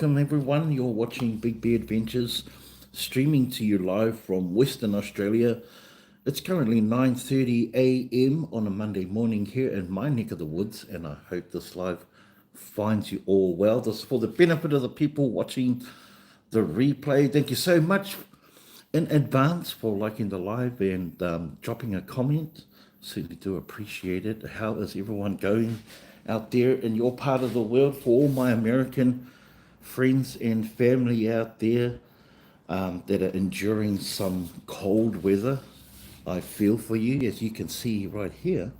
welcome everyone. You're watching Big Bear Adventures, streaming to you live from Western Australia. It's currently 9:30 a.m. on a Monday morning here in my neck of the woods, and I hope this live finds you all well. This is for the benefit of the people watching the replay. Thank you so much in advance for liking the live and dropping a comment. Certainly do appreciate it. How is everyone going out there in your part of the world? For all my American friends and family out there that are enduring some cold weather, I feel for you. As you can see right here,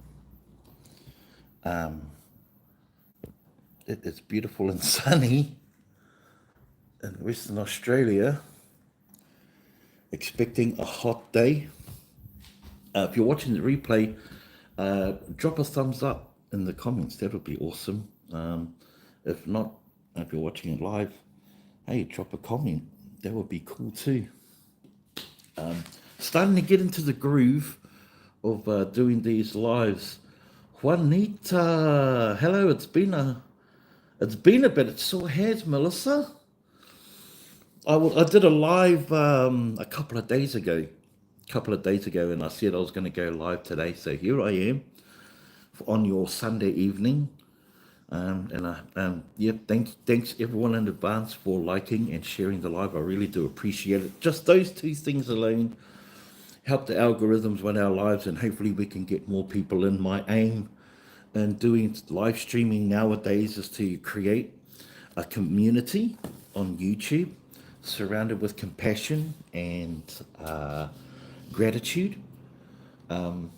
it is beautiful and sunny in Western Australia, expecting a hot day. If you're watching the replay, drop a thumbs up in the comments. That would be awesome. If not, if you're watching it live, hey, drop a comment. That would be cool too. Starting to get into the groove of doing these lives. Juanita, hello. It's been a bit. It sure has, Melissa. I did a live a couple of days ago, and I said I was going to go live today. So here I am on your Sunday evening. Thanks everyone in advance for liking and sharing the live. I really do appreciate it. Just those two things alone help the algorithms run our lives, and hopefully we can get more people in. My aim in doing live streaming nowadays is to create a community on YouTube surrounded with compassion and gratitude, and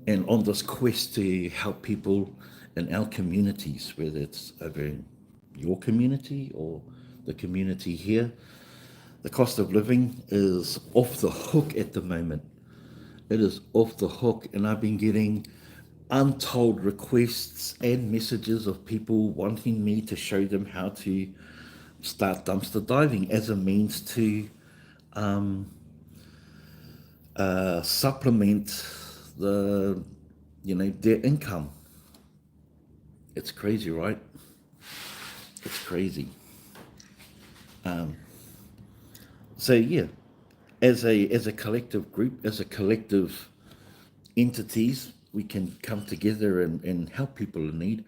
on this quest to help people in our communities, whether it's over in your community or the community here. The cost of living is off the hook at the moment. It is off the hook, and I've been getting untold requests and messages of people wanting me to show them how to start dumpster diving as a means to supplement their income. It's crazy, right? It's crazy. So yeah, as a collective group, as a collective entities, we can come together and help people in need.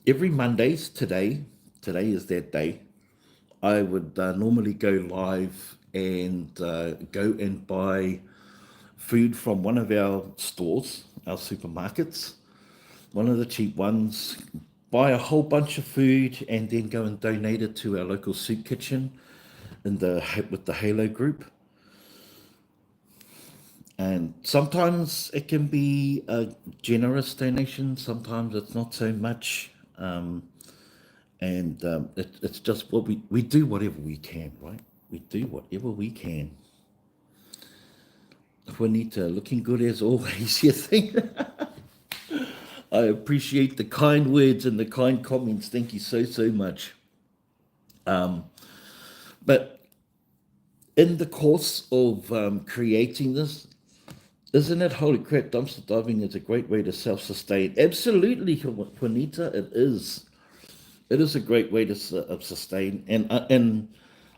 Every Mondays, today is that day, I would normally go live and go and buy food from one of our stores, our supermarkets, one of the cheap ones, buy a whole bunch of food and then go and donate it to our local soup kitchen with the Halo group. And sometimes it can be a generous donation, sometimes it's not so much. It's just what we do whatever we can, right? We do whatever we can. Juanita, looking good as always, you think? I appreciate the kind words and the kind comments. Thank you so much. But in the course of creating this, isn't it holy crap? Dumpster diving is a great way to self-sustain. Absolutely, Juanita, it is. It is a great way to sustain, and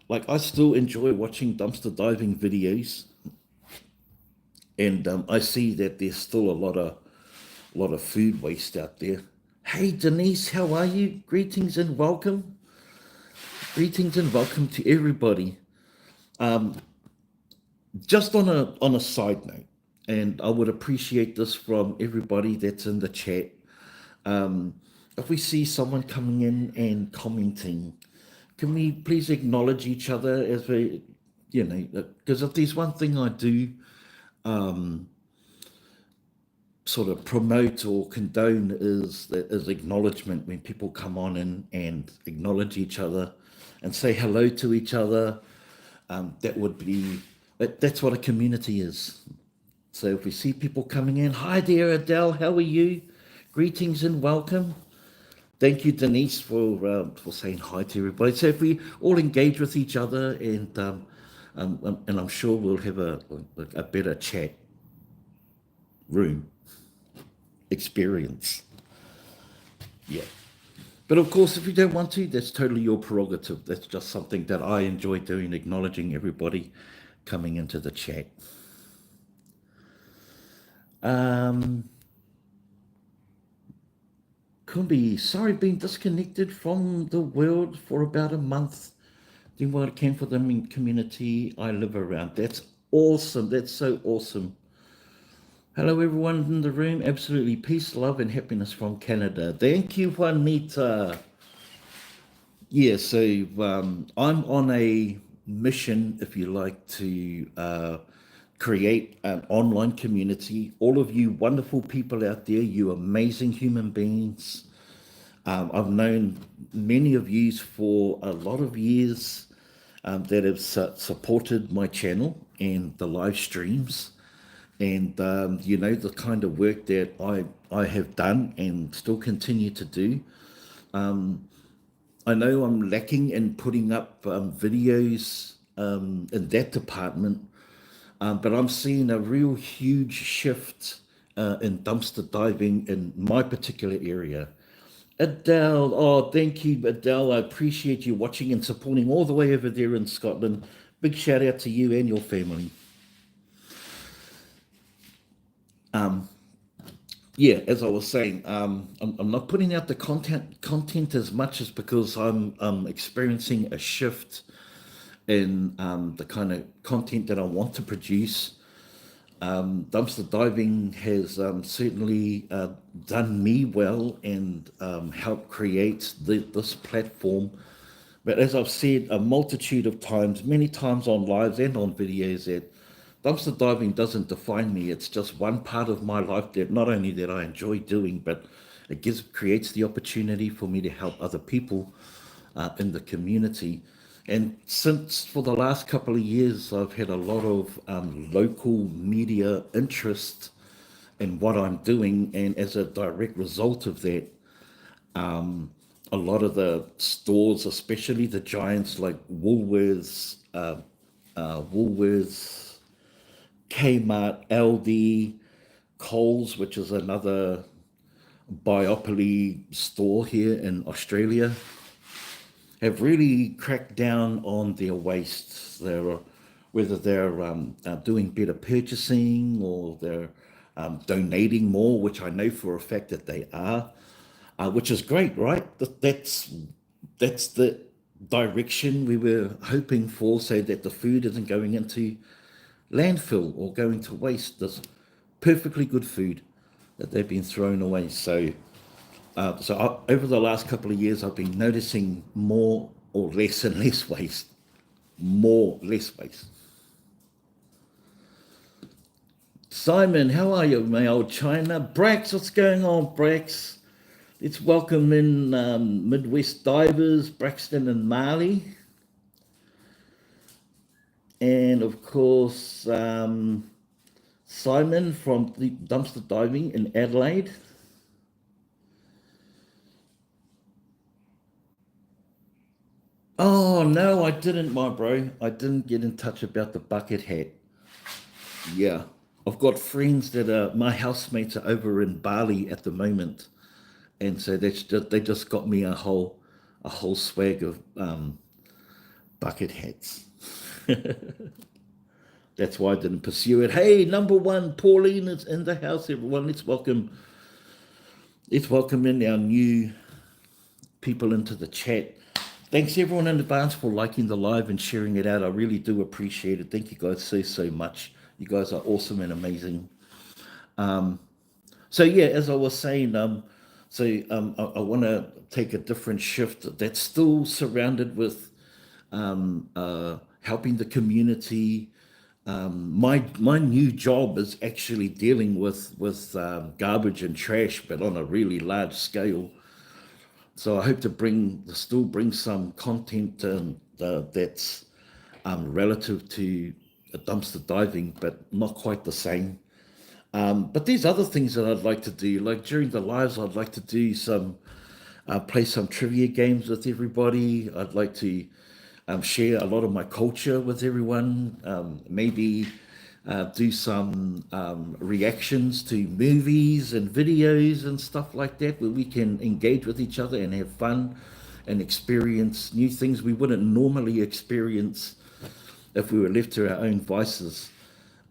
like I still enjoy watching dumpster diving videos, and I see that there's still a lot of food waste out there. Hey Denise, how are you? Greetings and welcome. Greetings and welcome to everybody. Just on a side note, and I would appreciate this from everybody that's in the chat. If we see someone coming in and commenting, can we please acknowledge each other as we, because if there's one thing I do sort of promote or condone is acknowledgement. When people come on in and acknowledge each other and say hello to each other, that's what a community is. So if we see people coming in, hi there, Adele, how are you? Greetings and welcome. Thank you, Denise, for saying hi to everybody. So if we all engage with each other, and I'm sure we'll have a better chat room experience. Yeah. But of course, if you don't want to, that's totally your prerogative. That's just something that I enjoy doing, acknowledging everybody coming into the chat. Um, Kumbi, sorry, been disconnected from the world for about a month. Doing what I can for the community I live around. That's awesome. That's so awesome. Hello, everyone in the room. Absolutely peace, love, and happiness from Canada. Thank you, Juanita. Yeah, so I'm on a mission, if you like, to create an online community. All of you wonderful people out there, you amazing human beings. I've known many of you for a lot of years that have supported my channel and the live streams. And you know the kind of work that I have done and still continue to do. I know I'm lacking in putting up videos in that department, but I'm seeing a real huge shift in dumpster diving in my particular area. Adele, oh, thank you, Adele. I appreciate you watching and supporting all the way over there in Scotland. Big shout out to you and your family. Yeah, as I was saying, I'm not putting out the content as much as because I'm experiencing a shift in the kind of content that I want to produce. Dumpster diving has certainly done me well and helped create this platform. But as I've said a multitude of times, many times on lives and on videos, that dumpster diving doesn't define me. It's just one part of my life that not only that I enjoy doing, but it creates the opportunity for me to help other people in the community. And since for the last couple of years, I've had a lot of local media interest in what I'm doing. And as a direct result of that, a lot of the stores, especially the giants like Woolworths, Kmart, Aldi, Coles, which is another biopoly store here in Australia, have really cracked down on their waste. Whether they're doing better purchasing or they're donating more, which I know for a fact that they are, which is great, right? That's the direction we were hoping for, so that the food isn't going into landfill or going to waste. There's perfectly good food that they've been thrown away. Over the last couple of years, I've been noticing more or less and less waste, more less waste. Simon, how are you, my old China? Brax, what's going on, Brax? Let's welcome in Midwest Divers, Braxton and Marley. And of course, Simon from the Dumpster Diving in Adelaide. Oh, no, I didn't, my bro. I didn't get in touch about the bucket hat. Yeah. I've got friends that are my housemates are over in Bali at the moment. And so they just got me a whole swag of bucket hats. That's why I didn't pursue it. Hey, number one, Pauline is in the house, everyone. Let's welcome in our new people into the chat. Thanks everyone in advance for liking the live and sharing it out. I really do appreciate it. Thank you guys so much. You guys are awesome and amazing. So yeah, as I was saying, I want to take a different shift that's still surrounded with helping the community. My new job is actually dealing with garbage and trash, but on a really large scale. So I hope to still bring some content that's relative to dumpster diving, but not quite the same. But there's other things that I'd like to do. Like during the lives, I'd like to do play some trivia games with everybody. I'd like to share a lot of my culture with everyone. Maybe do some reactions to movies and videos and stuff like that, where we can engage with each other and have fun and experience new things we wouldn't normally experience if we were left to our own vices.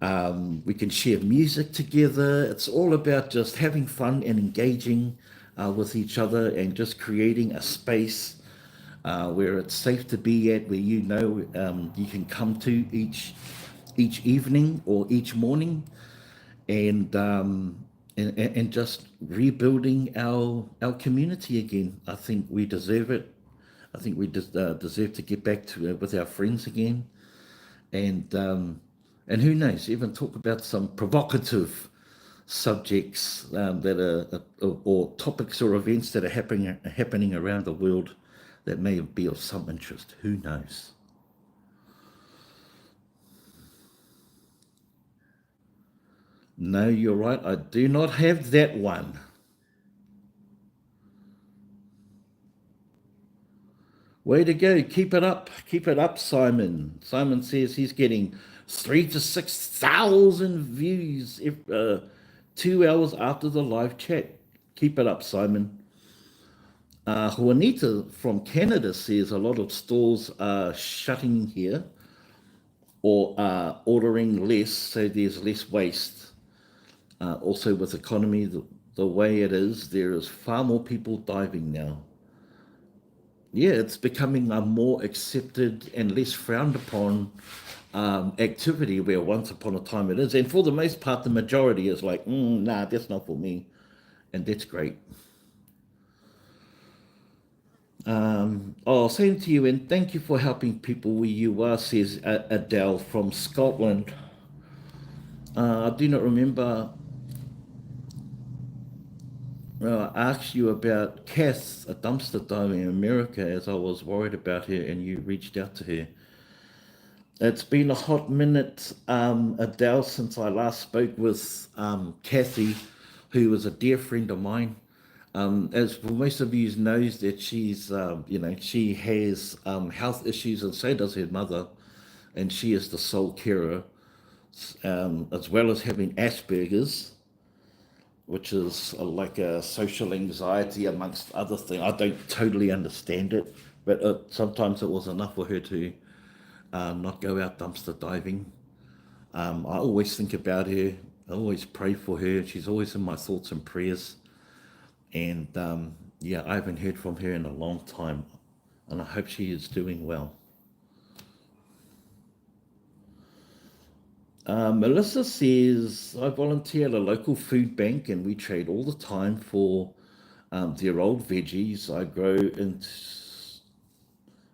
We can share music together. It's all about just having fun and engaging with each other and just creating a space where it's safe to be at, where you can come to each evening or each morning, and and just rebuilding our community again. I think we deserve it. I think we just deserve to get back to with our friends again, and who knows, even talk about some provocative subjects that are or topics or events that are happening around the world that may be of some interest. Who knows? No, you're right. I do not have that one. Way to go. Keep it up. Keep it up, Simon. Simon says he's getting 3 to 6,000 views 2 hours after the live chat. Keep it up, Simon. Juanita from Canada says a lot of stores are shutting here or are ordering less, so there's less waste. Also, with economy the way it is, there is far more people diving now. Yeah, it's becoming a more accepted and less frowned upon activity where once upon a time it is. And for the most part, the majority is like, nah, that's not for me. And that's great. Oh, same to you, and thank you for helping people where you are, says Adele from Scotland. I do not remember. Well, I asked you about Cass, a dumpster diver in America, as I was worried about her, and you reached out to her. It's been a hot minute, Adele, since I last spoke with Kathy, who was a dear friend of mine. As most of you knows that she has health issues, and so does her mother, and she is the sole carer, as well as having Asperger's, which is like a social anxiety amongst other things. I don't totally understand it, but sometimes it was enough for her to not go out dumpster diving. I always think about her. I always pray for her. She's always in my thoughts and prayers. And yeah, I haven't heard from her in a long time, and I hope she is doing well. Melissa says, I volunteer at a local food bank and we trade all the time for their old veggies. I grow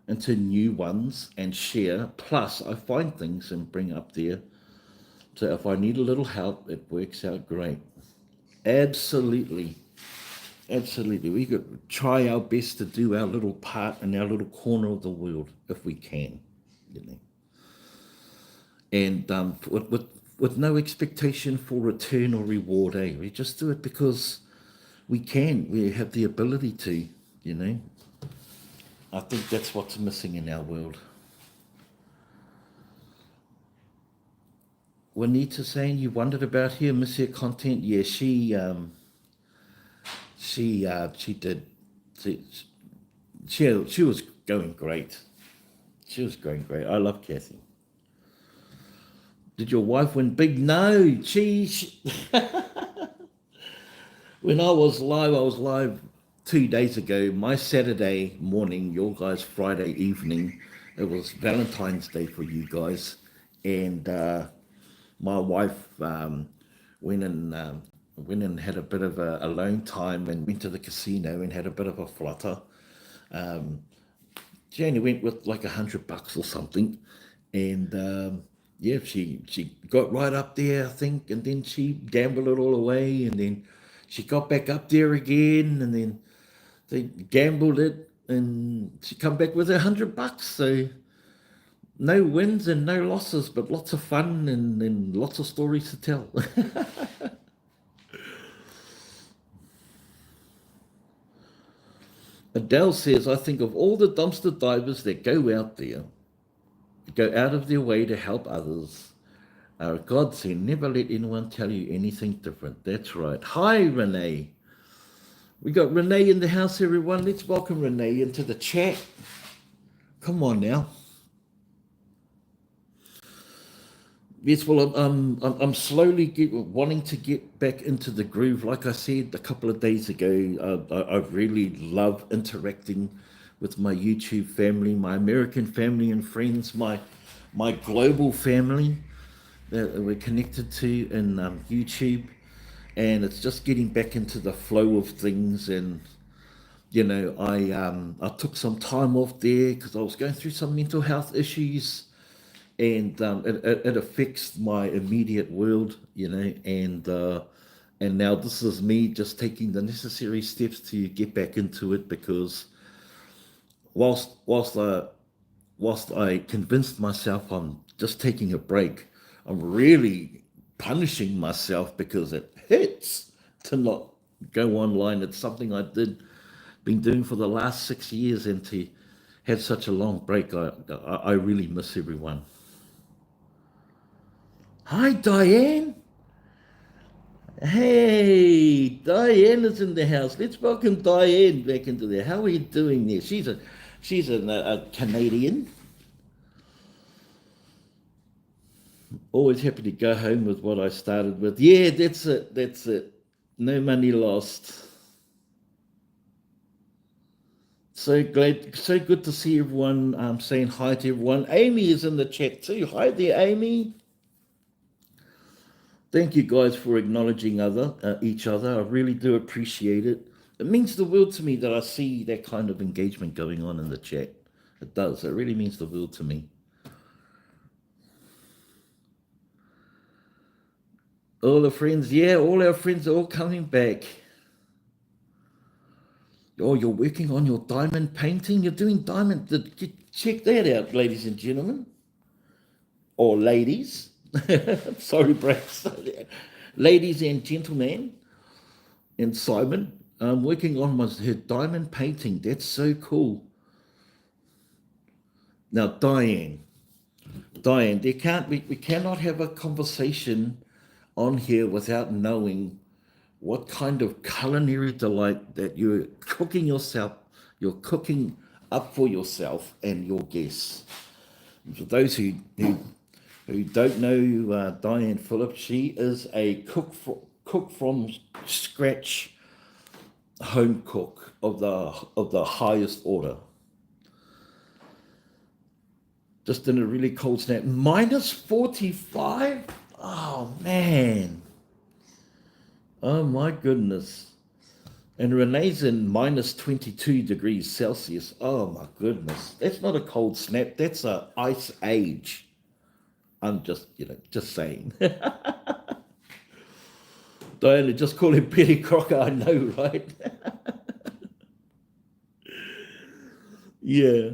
into new ones and share. Plus, I find things and bring up there. So if I need a little help, it works out great. Absolutely. Absolutely. We could try our best to do our little part in our little corner of the world if we can, you know. And with no expectation for return or reward, eh? We just do it because we can. We have the ability to, you know. I think that's what's missing in our world. Juanita saying you wondered about her, miss her content. Yeah, she did. She, she was going great. She was going great. I love Kathy. Did your wife win big? No, she when I was live 2 days ago. My Saturday morning, your guys' Friday evening. It was Valentine's Day for you guys, and my wife went and had a bit of a alone time and went to the casino and had a bit of a flutter. She only went with like $100 or something, and yeah, she got right up there, I think, and then she gambled it all away, and then she got back up there again, and then they gambled it, and she come back with $100. So no wins and no losses, but lots of fun and lots of stories to tell. Adele says, I think of all the dumpster divers that go out there, go out of their way to help others. God said, never let anyone tell you anything different. That's right. Hi, Renee. We got Renee in the house, everyone. Let's welcome Renee into the chat. Come on now. Yes, well, I'm slowly wanting to get back into the groove. Like I said a couple of days ago, I really love interacting with my YouTube family, my American family and friends, my global family that we're connected to in YouTube, and it's just getting back into the flow of things. And I took some time off there because I was going through some mental health issues, and it affects my immediate world, and now this is me just taking the necessary steps to get back into it, because whilst I convinced myself I'm just taking a break, I'm really punishing myself because it hurts to not go online. It's something been doing for the last 6 years, and to have such a long break, I really miss everyone. Hi, Diane. Hey, Diane is in the house. Let's welcome Diane back into there. How are you doing there? She's a Canadian. Always happy to go home with what I started with. Yeah, that's it. That's it. No money lost. So glad, so good to see everyone. Saying hi to everyone. Amy is in the chat too. Hi there, Amy. Thank you guys for acknowledging each other. I really do appreciate it. It means the world to me that I see that kind of engagement going on in the chat. It does. It really means the world to me. All the friends, yeah, all our friends are all coming back. Oh, you're working on your diamond painting? You're doing diamond. Check that out, ladies and gentlemen. Or ladies. Sorry, Brax. Ladies and gentlemen. And Simon, I'm working on her diamond painting. That's so cool. Now, Diane, we cannot have a conversation on here without knowing what kind of culinary delight that you're cooking up for yourself and your guests. For those who don't know Diane Phillips, she is a cook from scratch home cook of the highest order. Just in a really cold snap. Minus 45? Oh, man. Oh, my goodness. And Renee's in minus 22 degrees Celsius. Oh, my goodness. That's not a cold snap. That's a ice age. I'm just saying. Diana, just call him Petty Crocker. I know, right? Yeah.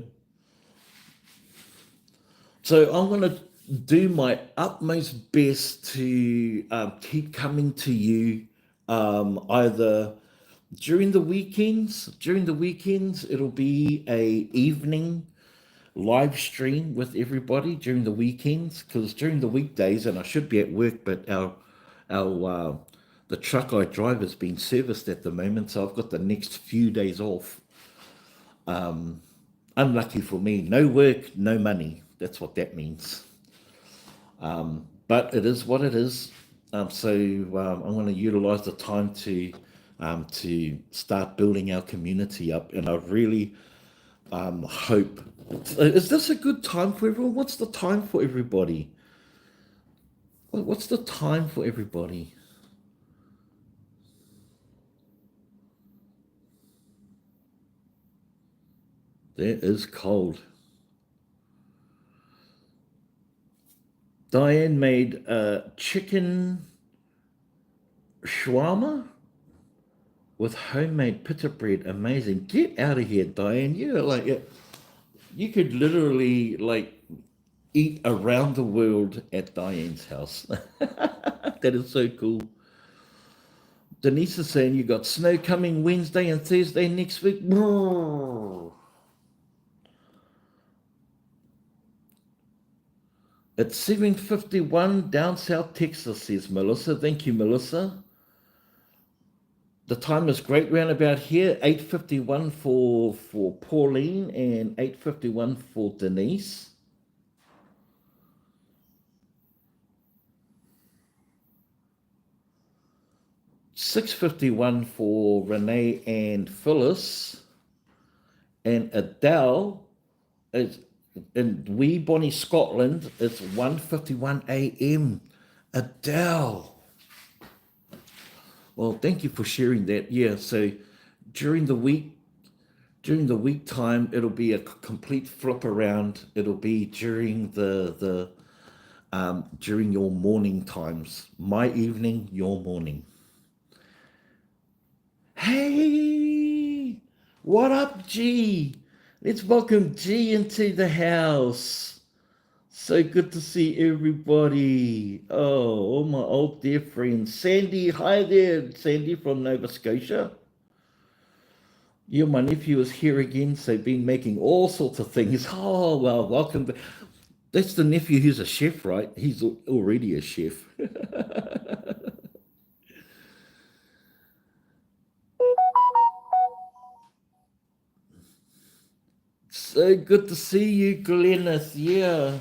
So I'm going to do my utmost best to keep coming to you, either during the weekends. During the weekends, it'll be a evening live stream with everybody during the weekends, because during the weekdays, and I should be at work, but our the truck I drive has been serviced at the moment, so I've got the next few days off. Unlucky for me, no work, no money. That's what that means. But it is what it is. So I'm going to utilize the time to start building our community up, and I really hope. Is this a good time for everyone? What's the time for everybody? What's the time for everybody? There is cold. Diane made chicken shawarma with homemade pita bread. Amazing. Get out of here, Diane. You could literally eat around the world at Diane's house. That is so cool. Denise is saying you got snow coming Wednesday and Thursday next week. It's 7:51 down South Texas, says Melissa. Thank you, Melissa. The time is great round about here, 8:51 for Pauline and 8:51 for Denise. 6:51 for Renee and Phyllis. And Adele is in Wee Bonnie, Scotland. It's 1:51 a.m. Adele. Well, thank you for sharing that. Yeah, so during the week time, it'll be a complete flip around. It'll be during during your morning times. My evening, your morning. Hey, what up, G? Let's welcome G into the house. So good to see everybody. Oh, all my old dear friends. Sandy, hi there, Sandy from Nova Scotia. You, my nephew, is here again, so been making all sorts of things. Oh, well, welcome. That's the nephew who's a chef, right? He's already a chef. So good to see you, Glennis. Yeah.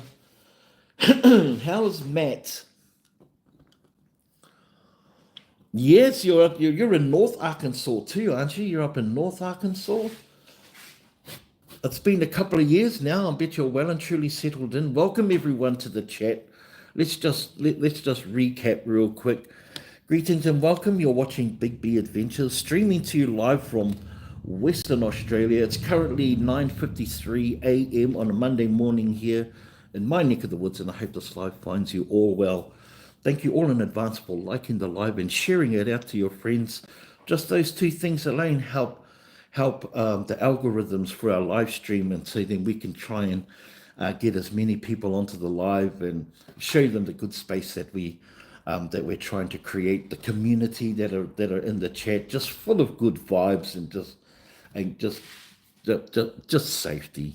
How's Matt? Yes, you're in North Arkansas too, aren't you? You're up in North Arkansas. It's been a couple of years now. I bet you're well and truly settled in. Welcome everyone to the chat. Let's just recap real quick. Greetings and welcome. You're watching Big B Adventures, streaming to you live from Western Australia. It's currently 9:53 a.m. on a Monday morning here in my neck of the woods, and I hope this live finds you all well. Thank you all in advance for liking the live and sharing it out to your friends. Just those two things alone help the algorithms for our live stream, and so then we can try and get as many people onto the live and show them the good space that we're trying to create, the community that are in the chat, just full of good vibes and just safety.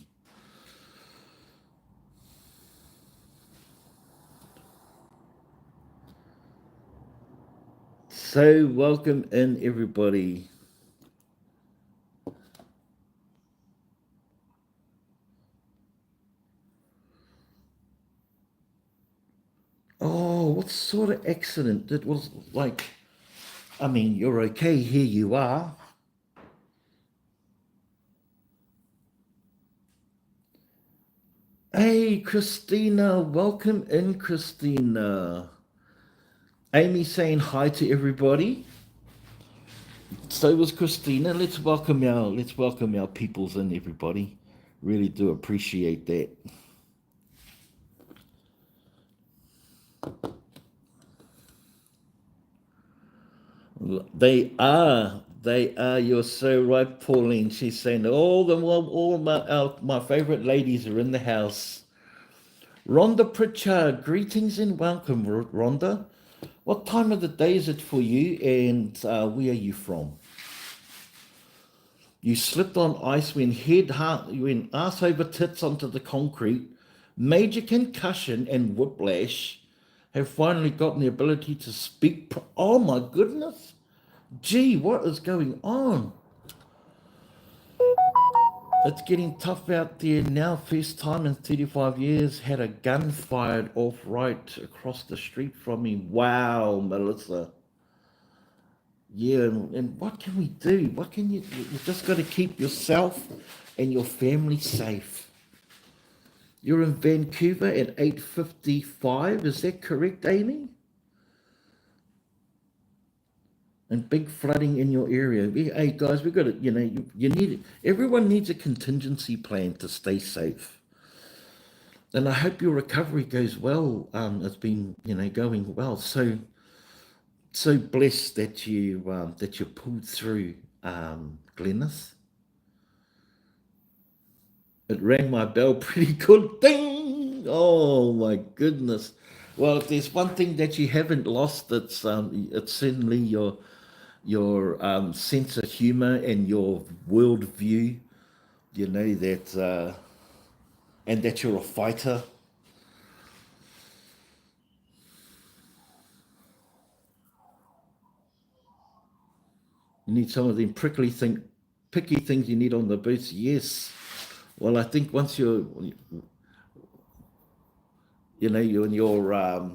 So welcome in everybody. Oh, what sort of accident? It was like, I mean, you're okay, here you are. Hey, Christina, welcome in, Christina. Amy saying hi to everybody. So was Christina. Let's welcome our peoples in, everybody. Really do appreciate that. They are. You're so right, Pauline. She's saying all my favorite ladies are in the house. Rhonda Pritchard, greetings and welcome, Rhonda. What time of the day is it for you, and where are you from? You slipped on ice when when ass over tits onto the concrete. Major concussion and whiplash. Have finally gotten the ability to speak. Oh my goodness. Gee, what is going on? It's getting tough out there now. First time in 35 years, had a gun fired off right across the street from me. Wow, Melissa. Yeah, and what can we do? What can you just got to keep yourself and your family safe. You're in Vancouver at 8:55. Is that correct, Amy? And big flooding in your area. Hey guys, we got to, you need, everyone needs a contingency plan to stay safe. And I hope your recovery goes well. It's been, going well. So blessed that you pulled through, Glennis. It rang my bell pretty good. Ding! Oh my goodness. Well, if there's one thing that you haven't lost, it's certainly your sense of humor and your worldview. You know that, and that you're a fighter. You need some of them picky things you need on the boots. Yes. Well, I think once you're in your,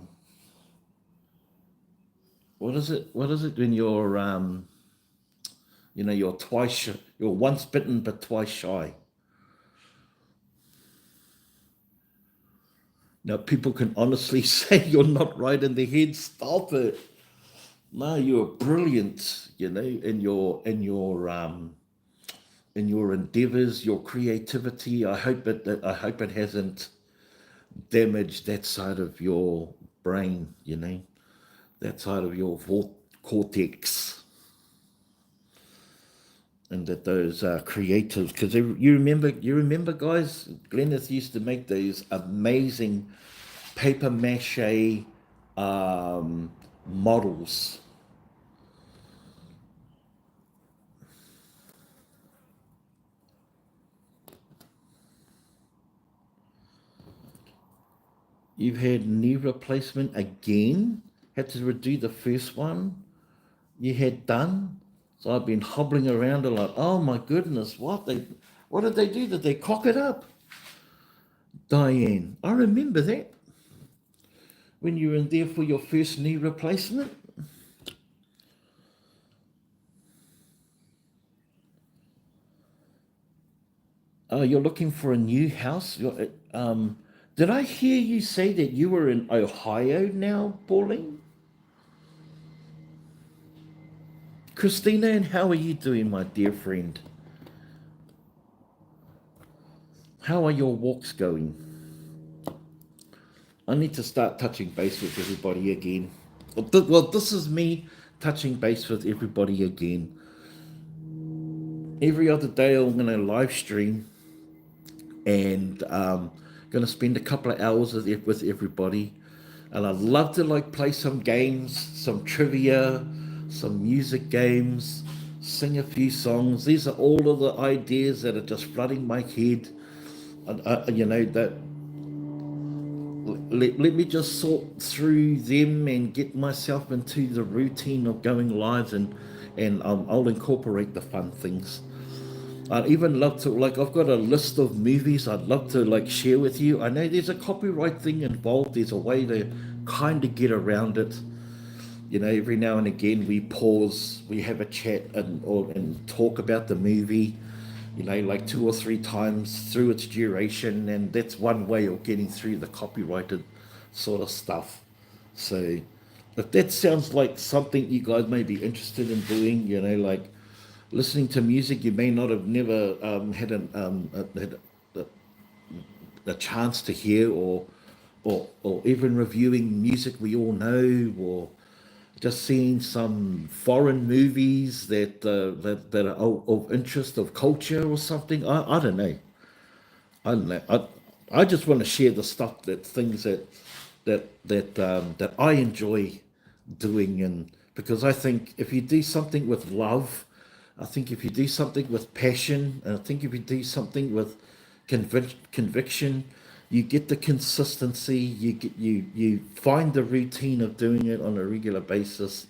what is it? What is it when you're you're once bitten but twice shy. Now, people can honestly say you're not right in the head. Stop it. No, you're brilliant, in your endeavors, your creativity. I hope it hasn't damaged that side of your brain, that side of your cortex, and that those creatives, because you remember, guys, Glennis used to make these amazing paper mache models. You've had knee replacement again. Had to redo the first one you had done. So I've been hobbling around a lot. Oh my goodness, what did they do? Did they cock it up? Diane, I remember that when you were in there for your first knee replacement. Oh, you're looking for a new house? Did I hear you say that you were in Ohio now, Pauline? Christina, and how are you doing, my dear friend? How are your walks going? I need to start touching base with everybody again. Well, this is me touching base with everybody again. Every other day, I'm going to live stream and going to spend a couple of hours with everybody. And I'd love to play some games, some trivia, some music games, sing a few songs. These are all of the ideas that are just flooding my head. That let me just sort through them and get myself into the routine of going live, and I'll incorporate the fun things. I'd even love to, I've got a list of movies I'd love to share with you. I know there's a copyright thing involved. There's a way to kind of get around it. Every now and again we pause, we have a chat and talk about the movie, like two or three times through its duration, and that's one way of getting through the copyrighted sort of stuff. So, if that sounds like something you guys may be interested in doing, listening to music you may not have never had a chance to hear, or even reviewing music we all know, or just seeing some foreign movies that are of interest of culture or something. I don't know. I don't know. I just want to share the stuff things that I enjoy doing, and because I think if you do something with love, I think if you do something with passion, and I think if you do something with conviction, you get the consistency. You find the routine of doing it on a regular basis,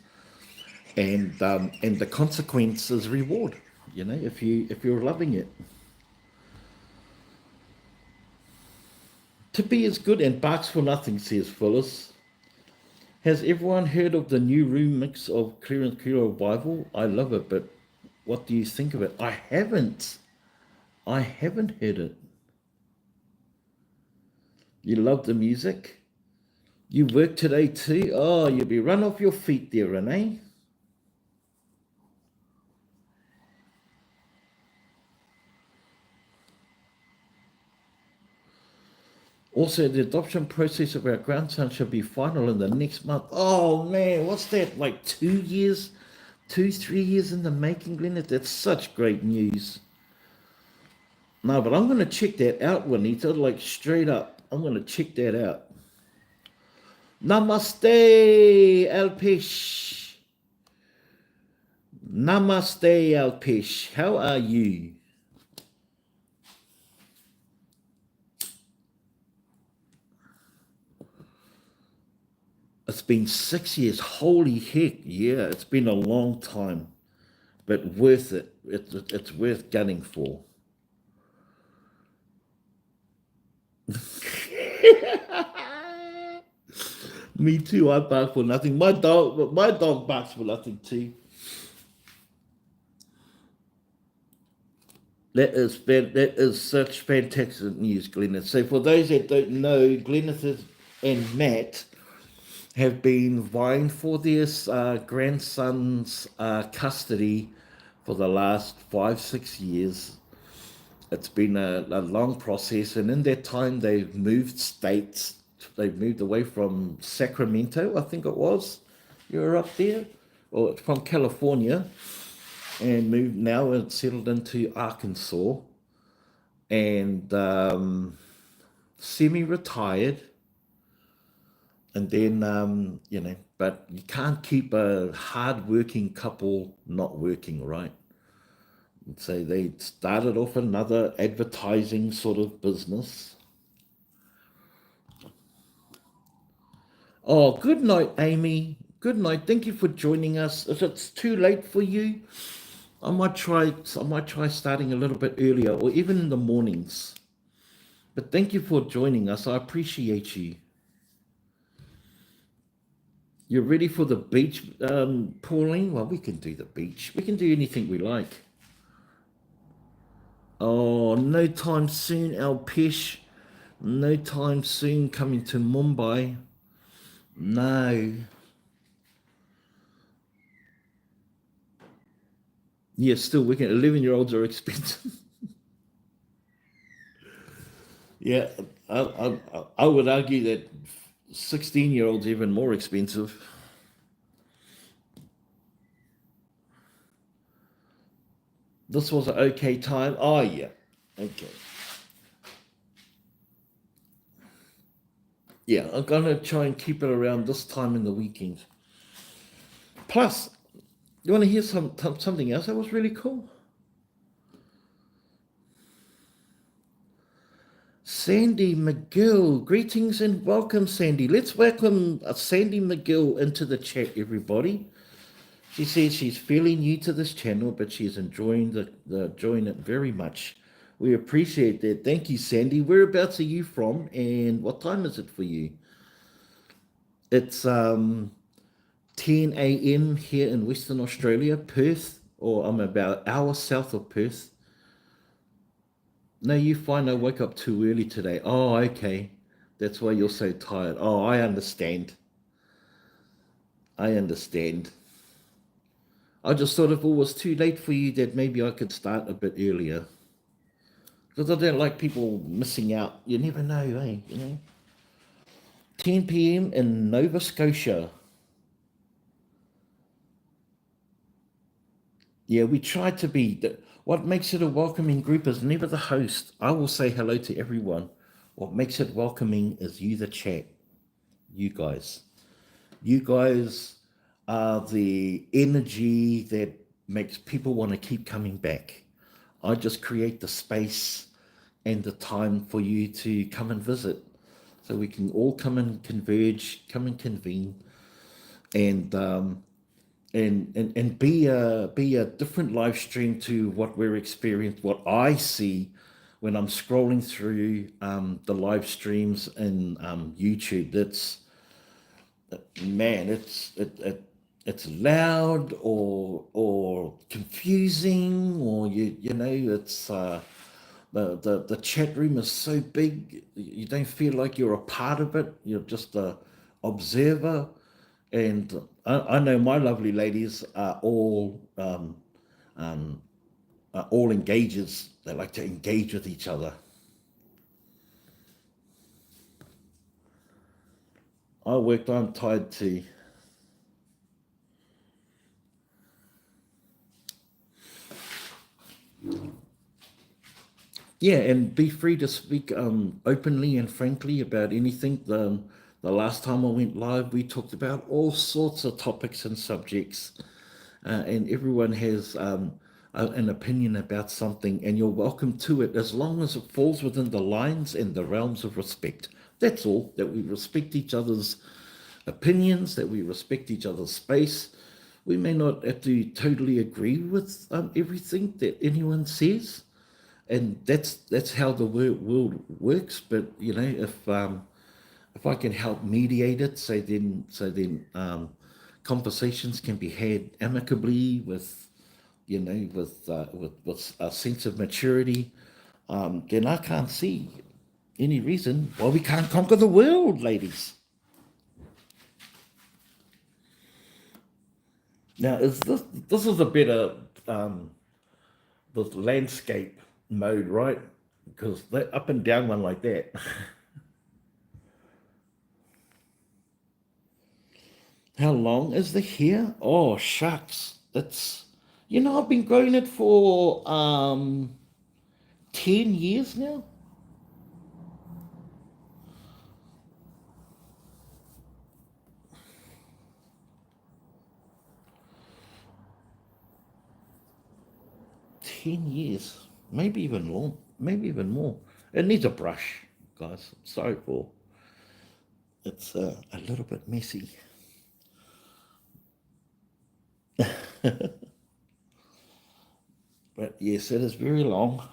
and the consequence is reward. If you're loving it. To be is good and barks for nothing, says Phyllis. Has everyone heard of the new remix of Clearance Clear Revival? I love it, but what do you think of it? I haven't. I haven't heard it. You love the music? You work today too? Oh, you'll be run off your feet there, Renee. Also, the adoption process of our grandson should be final in the next month. Oh man, what's that? Like 2 years, 3 years in the making, Glenn? That's such great news. No, but I'm going to check that out, Juanita, straight up. I'm going to check that out. Namaste, Alpish. Namaste, Alpish. How are you? It's been 6 years. Holy heck, yeah, it's been a long time. but worth it. It's worth gunning for. Me too. I bark for nothing. My dog barks for nothing too. That is such fantastic news, Gleneth. So for those that don't know, Gleneth and Matt have been vying for their grandson's custody for the last 5-6 years. It's been a long process, and in that time they've moved states. They've moved away from Sacramento, I think it was. You were up there, or from California, and moved now and settled into Arkansas, and semi-retired. And then, but you can't keep a hard-working couple not working, right? So they started off another advertising sort of business. Oh, good night, Amy. Good night. Thank you for joining us. If it's too late for you, I might try starting a little bit earlier or even in the mornings. But thank you for joining us. I appreciate you. You're ready for the beach, Pauline? Well, we can do the beach. We can do anything we like. Oh, no time soon, Alpesh. No time soon coming to Mumbai. No. Yeah, still working. 11-year-olds are expensive. Yeah, I would argue that 16-year-olds are even more expensive. This was an okay time. Oh, yeah. Okay. Yeah, I'm going to try and keep it around this time in the weekend. Plus, you want to hear something else that was really cool? Sandy McGill. Greetings and welcome, Sandy. Let's welcome Sandy McGill into the chat, everybody. She says she's fairly new to this channel, but she's enjoying enjoying it very much. We appreciate that. Thank you, Sandy. Whereabouts are you from, and what time is it for you? It's 10 a.m. here in Western Australia, Perth, or I'm about an hour south of Perth. No, you find I woke up too early today. Oh, okay. That's why you're so tired. Oh, I understand. I understand. I just thought if it was too late for you, that maybe I could start a bit earlier. Because I don't like people missing out. You never know, eh? 10 p.m. in Nova Scotia. Yeah, we try to be. What makes it a welcoming group is never the host. I will say hello to everyone. What makes it welcoming is you, the chat. You guys. You guys are the energy that makes people want to keep coming back. I just create the space and the time for you to come and visit. So we can all come and converge, come and convene, and be a different live stream to what we're experiencing, what I see when I'm scrolling through the live streams in YouTube. That's man, it's loud or confusing, or it's the chat room is so big you don't feel like you're a part of it. You're just a observer. And I know my lovely ladies are all engagers. They like to engage with each other. I'm tired too. Yeah, and be free to speak openly and frankly about anything. The last time I went live, we talked about all sorts of topics and subjects, and everyone has an opinion about something, and you're welcome to it as long as it falls within the lines and the realms of respect. That's all, that we respect each other's opinions, that we respect each other's space. we may not have to totally agree with everything that anyone says, and that's how the world works. But you know, if I can help mediate it, so then conversations can be had amicably with, you know, with a sense of maturity, then I can't see any reason why we can't conquer the world, ladies. Now, is this is a better the landscape mode, right? Because that up and down one like that. How long is the hair? Oh shucks, it's, you know, I've been growing it for 10 years now. 10 years, maybe even more, maybe even more. It needs a brush, guys. Sorry for it's a little bit messy. But yes, it is very long.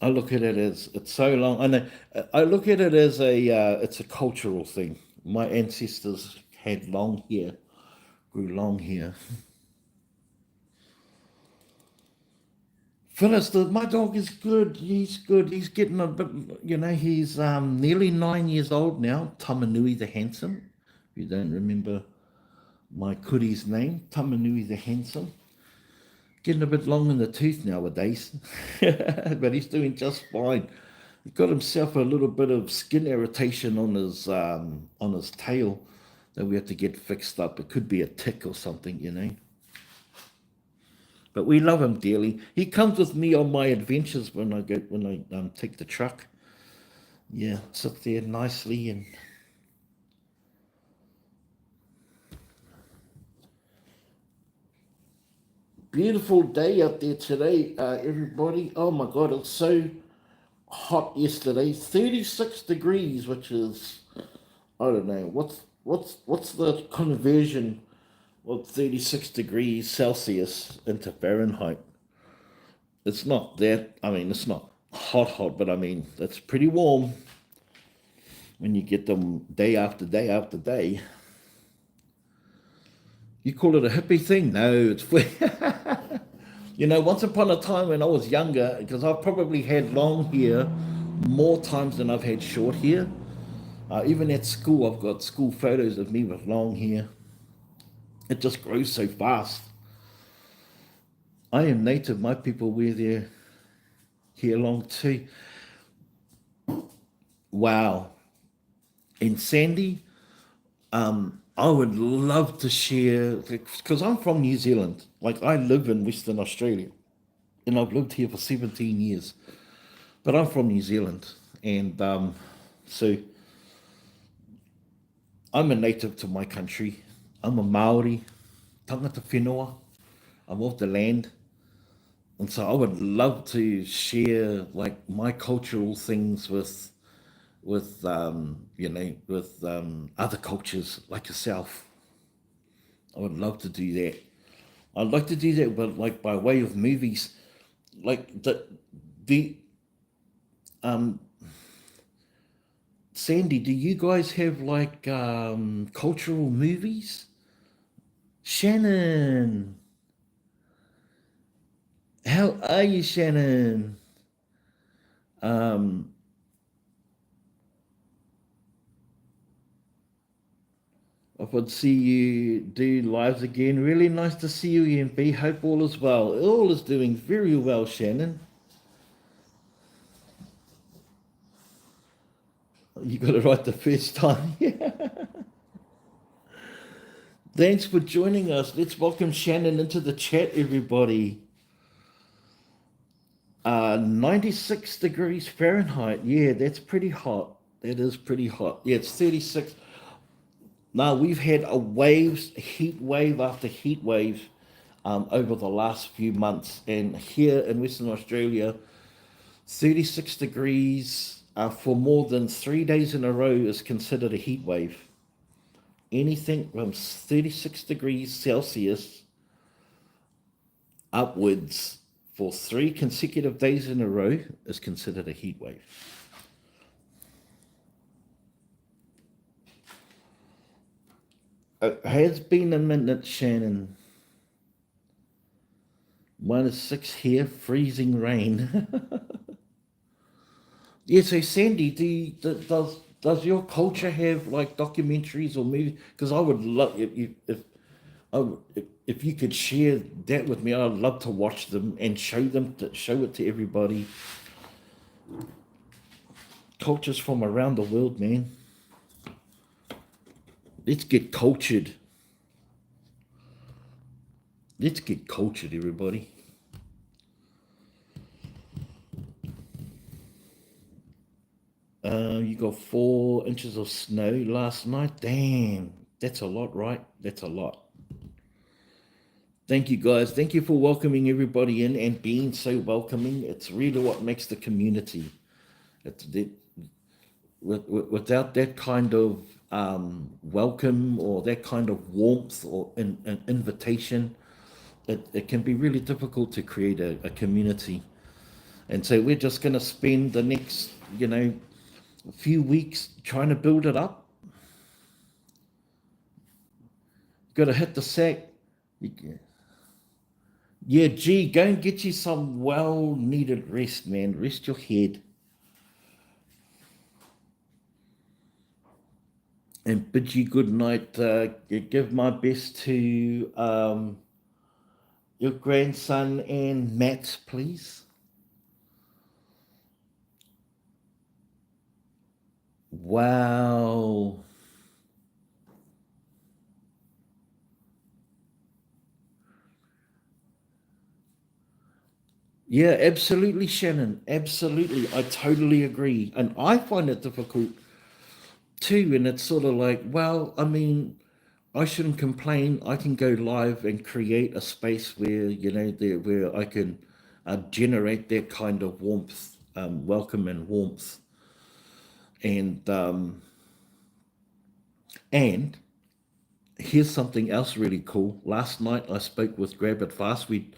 I look at it as it's so long, and I look at it as it's a cultural thing. My ancestors had long hair, grew long hair. Phyllis, my dog is good. He's good. He's getting a bit, you know, he's nearly 9 years old now. Tamanui the Handsome. If you don't remember my cootie's name, Tamanui the Handsome. Getting a bit long in the tooth nowadays, but he's doing just fine. He got himself a little bit of skin irritation on his tail that we have to get fixed up. It could be a tick or something, you know. But we love him dearly. He comes with me on my adventures when I take the truck. Yeah, sit there nicely and beautiful day out there today, everybody. Oh my God, it's so hot yesterday. 36 degrees, which is, I don't know, what's the conversion of 36 degrees Celsius into Fahrenheit? It's not that, I mean, it's not hot, but I mean, that's pretty warm when you get them day after day after day. You call it a hippie thing? No, it's you know, once upon a time when I was younger, because I've probably had long hair more times than I've had short hair. Even at school, I've got school photos of me with long hair. It just grows so fast. I am native. My people wear their hair long too. Wow. And Sandy, I would love to share, because I'm from New Zealand. Like, I live in Western Australia, and I've lived here for 17 years. But I'm from New Zealand, and so I'm a native to my country. I'm a Maori, tangata whenua. I'm of the land, and so I would love to share like my cultural things with you know, with other cultures like yourself. I would love to do that. I'd like to do that, but like by way of movies, like the um Sandy, do you guys have like cultural movies? Shannon, how are you, Shannon? Um, I would see you do lives again. Really nice to see you, EMP. Hope all is well. All is doing very well, Shannon. You got it right the first time. Thanks for joining us. Let's welcome Shannon into the chat, everybody. 96 degrees Fahrenheit. Yeah, that's pretty hot. That is pretty hot. Yeah, it's 36. Now, we've had a heat wave after heat wave over the last few months. And here in Western Australia, 36 degrees. for more than 3 days in a row is considered a heat wave. Anything from 36 degrees Celsius upwards for 3 consecutive days in a row is considered a heat wave. It has been a minute, Shannon. -6 here, freezing rain. Yeah, so Sandy, does your culture have like documentaries or movies? Because I would love if you could share that with me. I'd love to watch them and show it to everybody. Cultures from around the world, man. Let's get cultured. Let's get cultured, everybody. You got 4 inches of snow last night. Damn, that's a lot, right? That's a lot. Thank you, guys. Thank you for welcoming everybody in and being so welcoming. It's really what makes the community. Without that kind of welcome or that kind of warmth or an invitation, it can be really difficult to create a community. And so we're just going to spend the next, few weeks trying to build it up. Got to hit the sack. Yeah, gee, go and get you some well-needed rest, man. Rest your head. And bid you good night. Give my best to your grandson and Matt, please. Wow. Yeah, absolutely, Shannon. Absolutely. I totally agree. And I find it difficult too. And it's sort of like, well, I mean, I shouldn't complain. I can go live and create a space where, where I can generate that kind of warmth, welcome and warmth. And here's something else really cool. Last night I spoke with Grab It Fast. We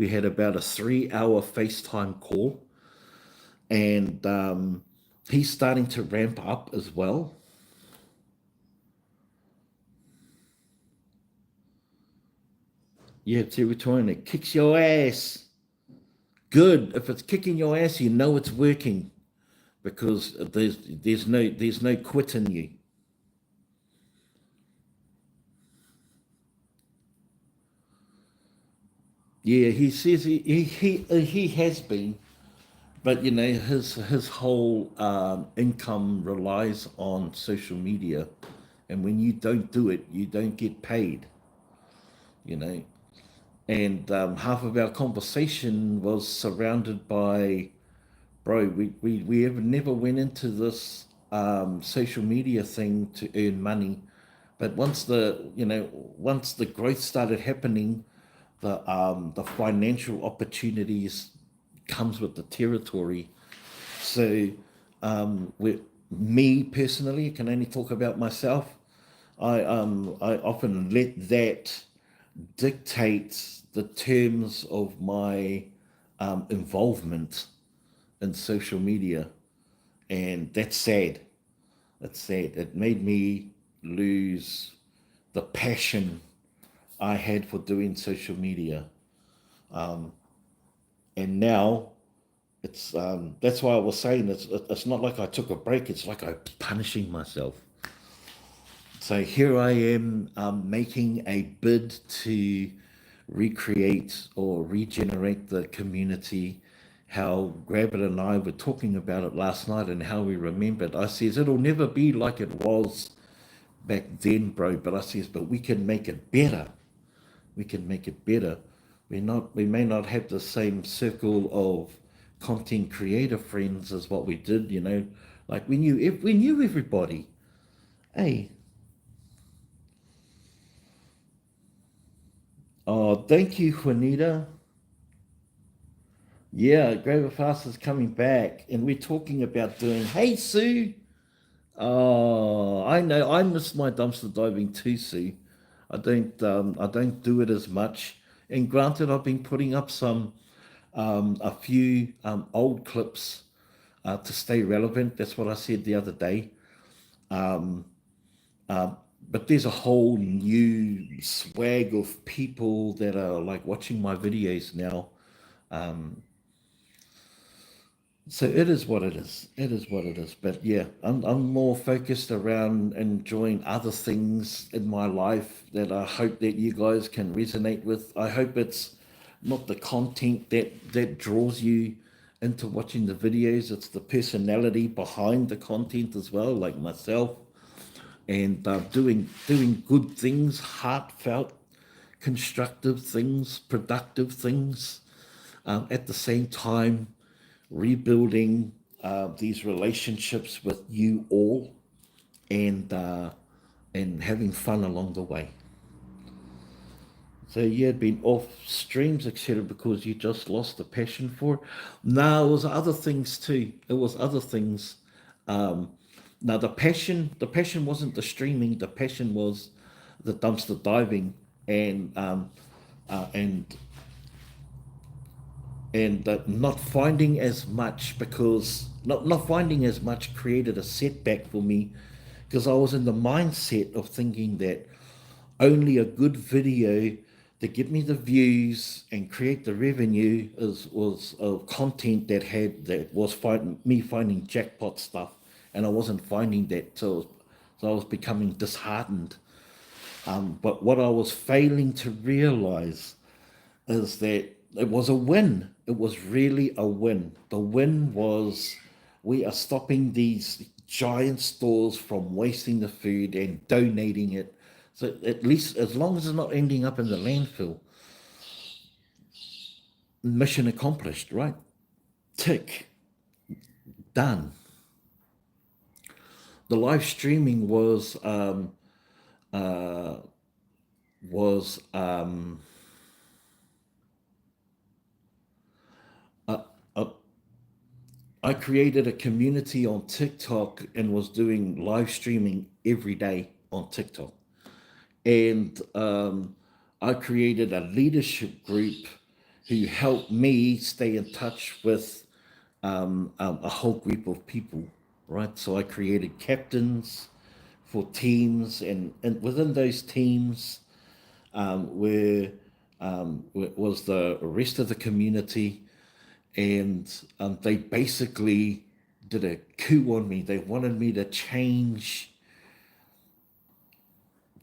had about a 3-hour FaceTime call, and he's starting to ramp up as well. Yeah, territorial. It kicks your ass. Good. If it's kicking your ass, you know it's working because there's no quit in you. Yeah, he says he has been, but his whole income relies on social media, and when you don't do it, you don't get paid. You know, and half of our conversation was surrounded by, bro, we ever never went into this social media thing to earn money, but once the growth started happening, the financial opportunities comes with the territory. So with me personally, I can only talk about myself. I often let that dictate the terms of my involvement in social media, and that's sad. That's sad. It made me lose the passion I had for doing social media, and now that's why I was saying it's not like I took a break. It's like I'm punishing myself. So here I am making a bid to recreate or regenerate the community. How Grabbit and I were talking about it last night and how we remembered. I says it'll never be like it was back then, bro. But I says, but we can make it better. We can make it better. We may not have the same circle of content creator friends as what we did. Like we knew everybody. Hey, oh, thank you, Juanita. Yeah, Grover Fast is coming back, and we're talking about doing. Hey, Sue. Oh, I know. I miss my dumpster diving too, Sue. I don't do it as much. And granted, I've been putting up a few old clips to stay relevant. That's what I said the other day. But there's a whole new swag of people that are like watching my videos now. So it is what it is. It is what it is. But yeah, I'm more focused around enjoying other things in my life that I hope that you guys can resonate with. I hope it's not the content that draws you into watching the videos. It's the personality behind the content as well, like myself, and doing good things, heartfelt, constructive things, productive things. At the same time, rebuilding these relationships with you all, and having fun along the way. So you had been off streams, etc., because you just lost the passion for it. No, it was other things too. It was other things. Um, Now the passion wasn't the streaming. The passion was the dumpster diving, and um, and not finding as much, because not finding as much created a setback for me, because I was in the mindset of thinking that only a good video to get me the views and create the revenue was content that was me finding jackpot stuff, and I wasn't finding that, so I was becoming disheartened. But what I was failing to realize is that it was a win. It was really a win. The win was we are stopping these giant stores from wasting the food and donating it. So at least as long as it's not ending up in the landfill, mission accomplished, right? Tick, done. The live streaming was I created a community on TikTok and was doing live streaming every day on TikTok. And I created a leadership group who helped me stay in touch with a whole group of people, right? So I created captains for teams, and within those teams where was the rest of the community, and they basically did a coup on me. They wanted me to change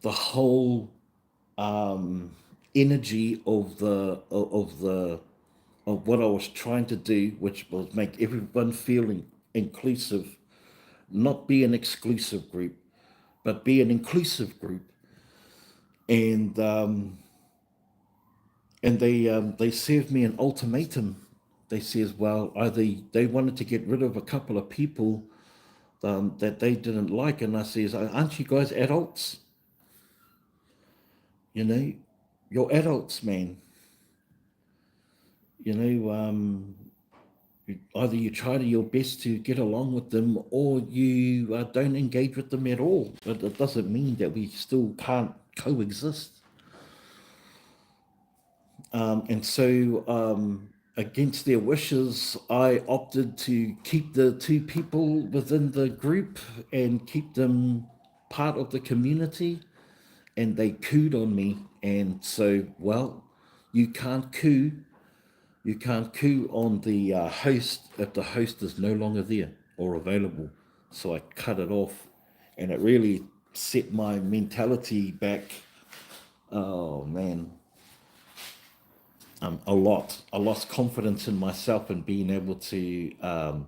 the whole energy of what I was trying to do, which was make everyone feeling inclusive, not be an exclusive group, but be an inclusive group. And they served me an ultimatum. They says, well, either they wanted to get rid of a couple of people that they didn't like, and I says, aren't you guys adults? You know, you're adults, man. You know, either you try to your best to get along with them, or you don't engage with them at all. But it doesn't mean that we still can't coexist. And so, against their wishes, I opted to keep the two people within the group and keep them part of the community. And they cooed on me. And so, well, you can't coup. You can't coup on the host if the host is no longer there or available. So I cut it off, and it really set my mentality back. Oh man, a lot. I lost confidence in myself and being able to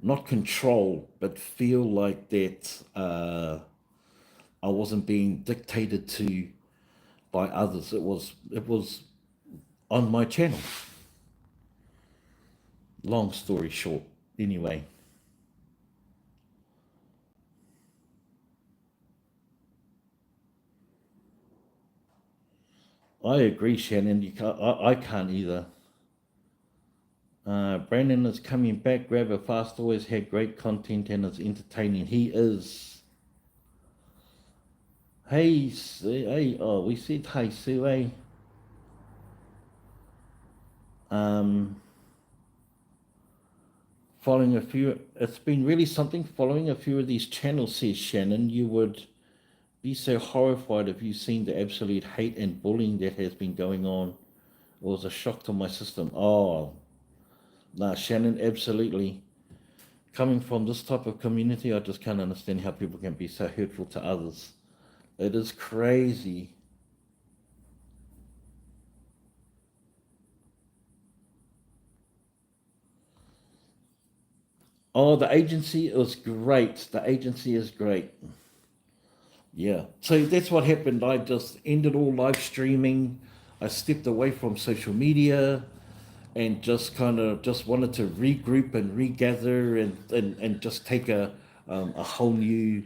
not control, but feel like that I wasn't being dictated to by others. It was on my channel. Long story short, anyway. I agree, Shannon. You can't. I can't either. Brandon is coming back. Grab it fast. Always had great content and is entertaining. He is. Hey, Sue. Hey, oh, we said hey, Sue. Hey. Um, following a few. It's been really something. Following a few of these channels, says Shannon. You would be so horrified if you've seen the absolute hate and bullying that has been going on. It was a shock to my system. Oh, nah, Shannon, absolutely. Coming from this type of community, I just can't understand how people can be so hurtful to others. It is crazy. Oh, the agency is great. The agency is great. Yeah. So that's what happened. I just ended all live streaming. I stepped away from social media and just kind of just wanted to regroup and regather and just take a whole new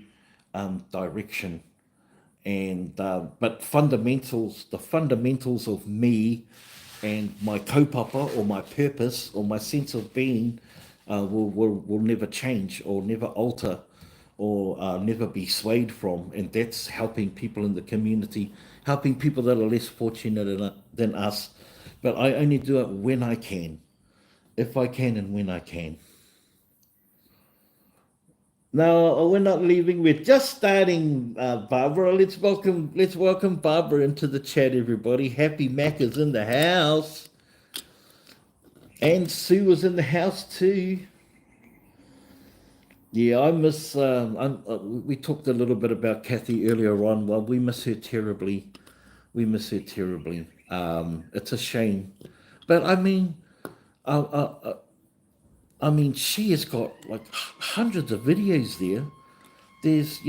direction. And but the fundamentals of me and my kaupapa or my purpose or my sense of being will never change or never alter or never be swayed from. And that's helping people in the community, helping people that are less fortunate than us. But I only do it when I can, if I can and when I can. No, we're not leaving. We're just starting, Barbara. Let's welcome Barbara into the chat, everybody. Happy Mac is in the house, and Sue was in the house too. Yeah, I miss. We talked a little bit about Kathy earlier on. Well, we miss her terribly. We miss her terribly. It's a shame, but uh, uh, uh, I mean, she has got like hundreds of videos there. There's,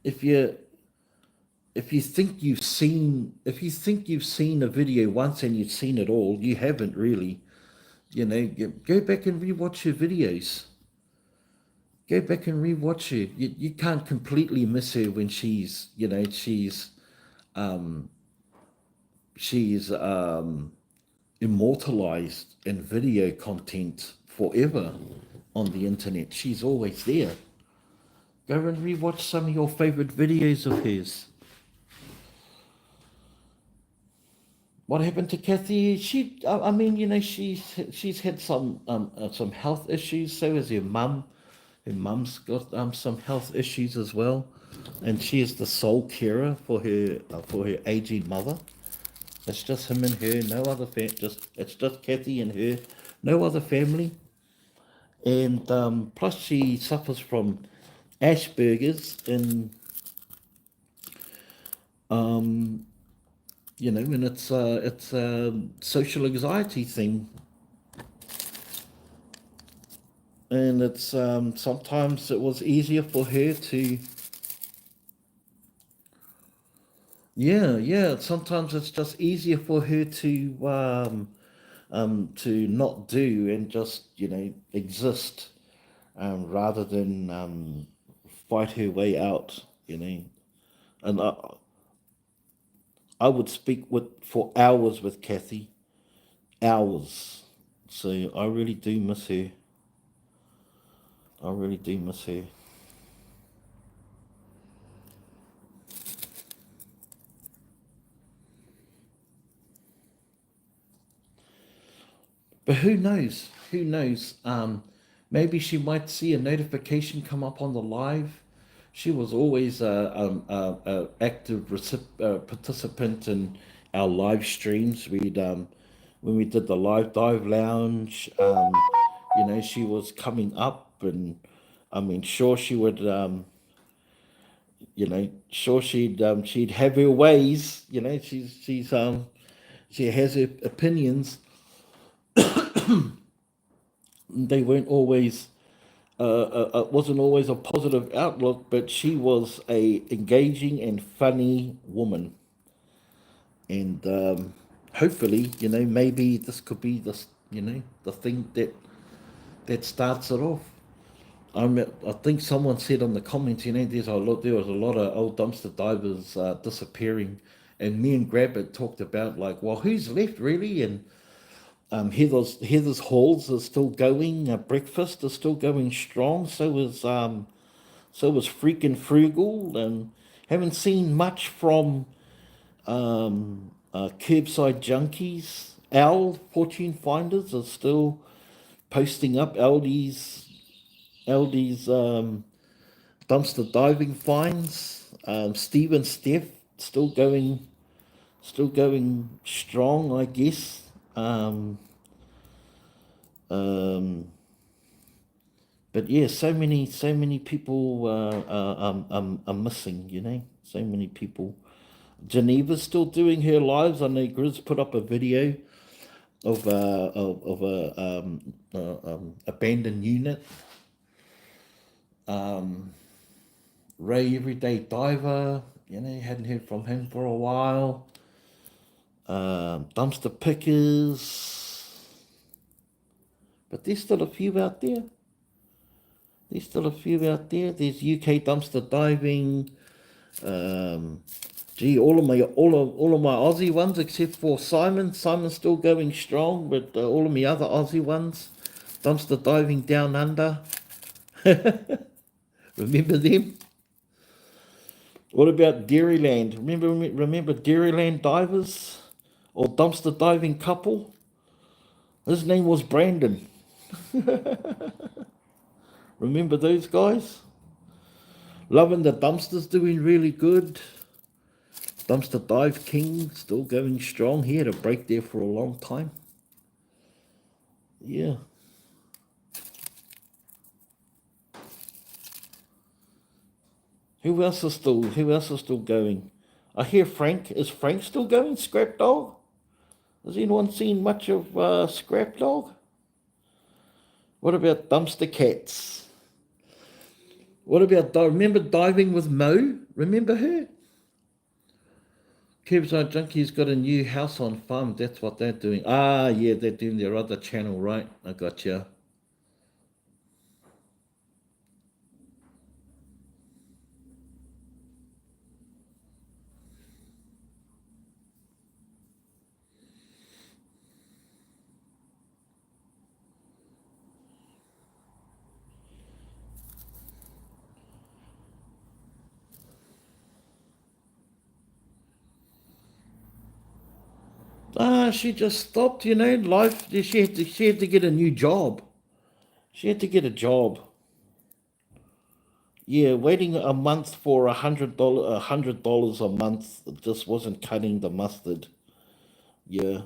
if you if you think you've seen a video once and you've seen it all, you haven't really. Go back and rewatch her videos. Go back and rewatch her. You can't completely miss her when she's immortalized in video content forever on the internet. She's always there. Go and rewatch some of your favorite videos of hers. What happened to Kathy? I mean, she's had some health issues. So has her mum. Her mum's got some health issues as well, and she is the sole carer for her aging mother. It's just him and her, no other it's just Kathy and her, no other family. And plus, she suffers from Asperger's, and it's a social anxiety thing, and it's sometimes it was easier for her to, yeah. Sometimes it's just easier for her to not do and just exist, rather than fight her way out. And I would speak with for hours with Kathy, hours. So I really do miss her. I really do miss her. But who knows? Who knows? Maybe she might see a notification come up on the live. She was always a active participant in our live streams. When we did the live dive lounge, she was coming up, and I mean, sure she would, sure she'd have her ways. She has her opinions. They weren't always wasn't always a positive outlook, but she was a engaging and funny woman. And hopefully, maybe this could be the thing that starts it off. I think someone said on the comments, there was a lot of old dumpster divers disappearing, and me and Grabbit talked about, like, well, who's left really? And Heather's Halls is still going. Breakfast is still going strong. So is Freaking Frugal, and haven't seen much from Curbside Junkies. Fortune Finders are still posting up Aldi's dumpster diving finds. Steve and Steph still going strong, I guess. But yeah, so many people are missing. So many people. Geneva's still doing her lives. I know Grizz put up a video of a abandoned unit. Ray Everyday Diver, hadn't heard from him for a while. Dumpster Pickers. But there's still a few out there. There's UK Dumpster Diving. All of my Aussie ones except for Simon. Simon's still going strong, but all of my other Aussie ones, Dumpster Diving Down Under. Remember them? What about Dairyland? Remember Dairyland Divers? Or Dumpster Diving Couple? His name was Brandon. Remember those guys? Loving the Dumpsters, doing really good. Dumpster Dive King still going strong. He had a break there for a long time. Yeah. Who else is still going? I hear Frank. Is Frank still going? Scrap Dog? Has anyone seen much of Scrap Dog? What about Dumpster Cats? What about, remember Diving with Mo? Remember her? Curbside Junkies got a new house on farm. That's what they're doing. Ah, yeah, they're doing their other channel, right? I gotcha. She just stopped, life. She had to get a new job. She had to get a job. Yeah, waiting a month for $100 a month just wasn't cutting the mustard. Yeah.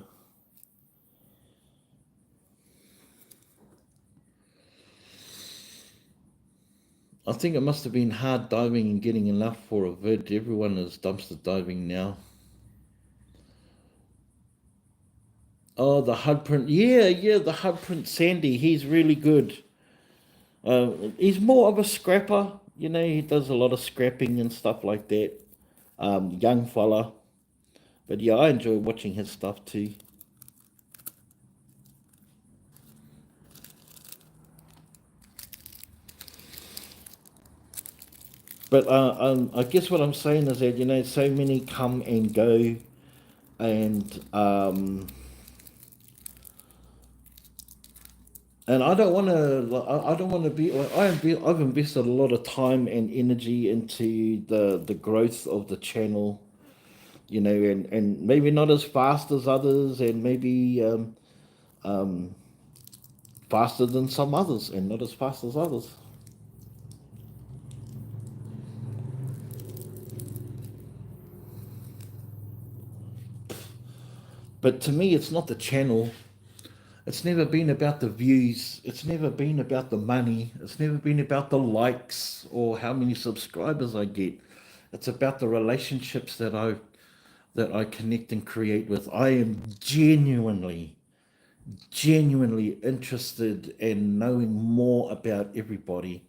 I think it must have been hard diving and getting enough for a vid. Everyone is dumpster diving now. Oh, the HUD print. Yeah, the HUD print Sandy. He's really good. He's more of a scrapper. He does a lot of scrapping and stuff like that. Young fella. But yeah, I enjoy watching his stuff too. But I guess what I'm saying is that, so many come and go, and I don't want to. I don't want to be. I've invested a lot of time and energy into the growth of the channel, and maybe not as fast as others, and maybe faster than some others, and not as fast as others. But to me, it's not the channel. It's never been about the views. It's never been about the money. It's never been about the likes or how many subscribers I get. It's about the relationships that I connect and create with. I am genuinely interested in knowing more about everybody.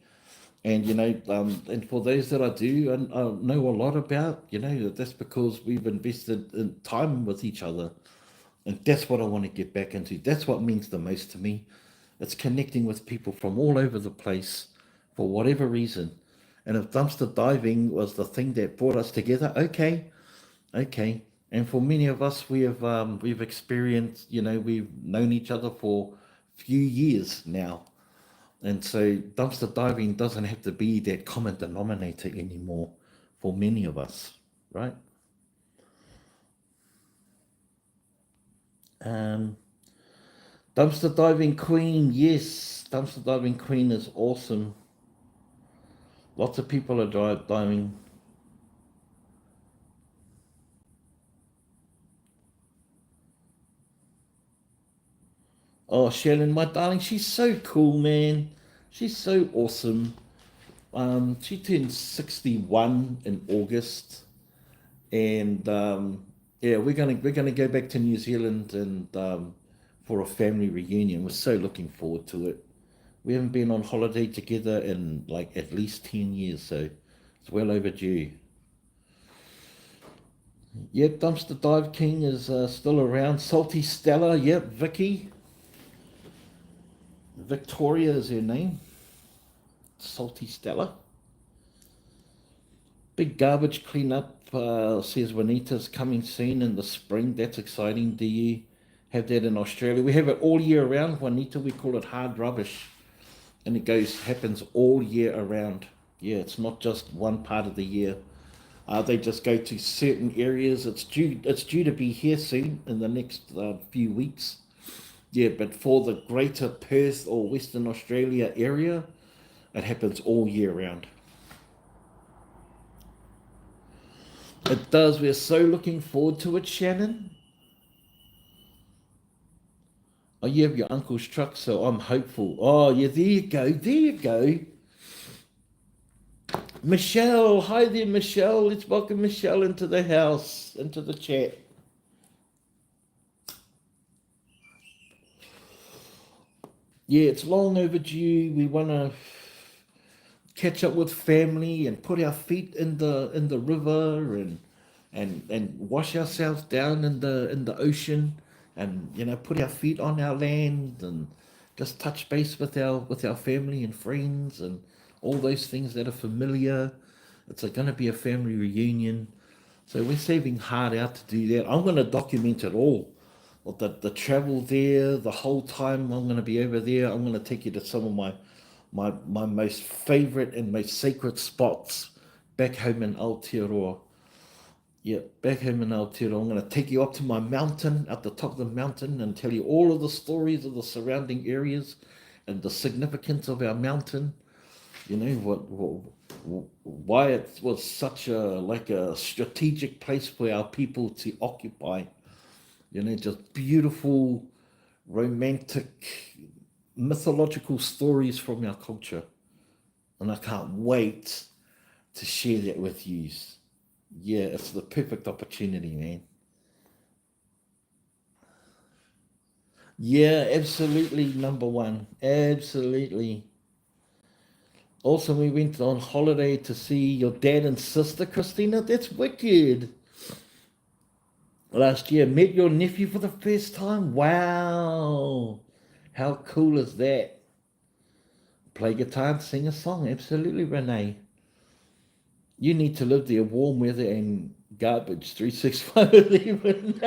And and for those that I do and I know a lot about, that's because we've invested in time with each other. And that's what I want to get back into. That's what means the most to me. It's connecting with people from all over the place for whatever reason. And if dumpster diving was the thing that brought us together, okay. And for many of us, we've experienced, we've known each other for few years now. And so dumpster diving doesn't have to be that common denominator anymore for many of us, right? Um, Dumpster diving queen, yes, dumpster diving queen is awesome. Lots of people are diving. Oh, Shannon, my darling, she's so cool, man. She's so awesome. She turned 61 in August, and yeah, we're gonna go back to New Zealand and for a family reunion. We're so looking forward to it. We haven't been on holiday together in like at least 10 years, so it's well overdue. Yep, Dumpster Dive King is still around. Salty Stella, yep, Vicky. Victoria is her name. Salty Stella. Big garbage cleanup, says Juanita's coming soon in the spring. That's exciting. Do you have that in Australia? We have it all year around, Juanita. We call it hard rubbish. And it happens all year around. Yeah, it's not just one part of the year. They just go to certain areas. It's due to be here soon in the next few weeks. Yeah, but for the greater Perth or Western Australia area, it happens all year round. It does. We're so looking forward to it, Shannon. Oh, you have your uncle's truck, so I'm hopeful. Oh, yeah, there you go. There you go. Michelle. Hi there, Michelle. Let's welcome Michelle into the house, into the chat. Yeah, it's long overdue. We want to catch up with family and put our feet in the river and wash ourselves down in the ocean and put our feet on our land and just touch base with our family and friends and all those things that are familiar. It's going to be a family reunion, so we're saving hard out to do that. I'm going to document it all. Well, the travel there, the whole time I'm going to be over there. I'm going to take you to some of my most favorite and most sacred spots back home in Aotearoa. Yeah, back home in Aotearoa. I'm going to take you up to my mountain, at the top of the mountain, and tell you all of the stories of the surrounding areas and the significance of our mountain. Why it was such a strategic place for our people to occupy. Just beautiful, romantic, mythological stories from our culture. And I can't wait to share that with you. Yeah, it's the perfect opportunity, man. Yeah, absolutely, number one. Absolutely. Also, we went on holiday to see your dad and sister, Christina. That's wicked. Last year, met your nephew for the first time. Wow. How cool is that? Play guitar and sing a song. Absolutely, Renee. You need to live there, warm weather and garbage 365 even.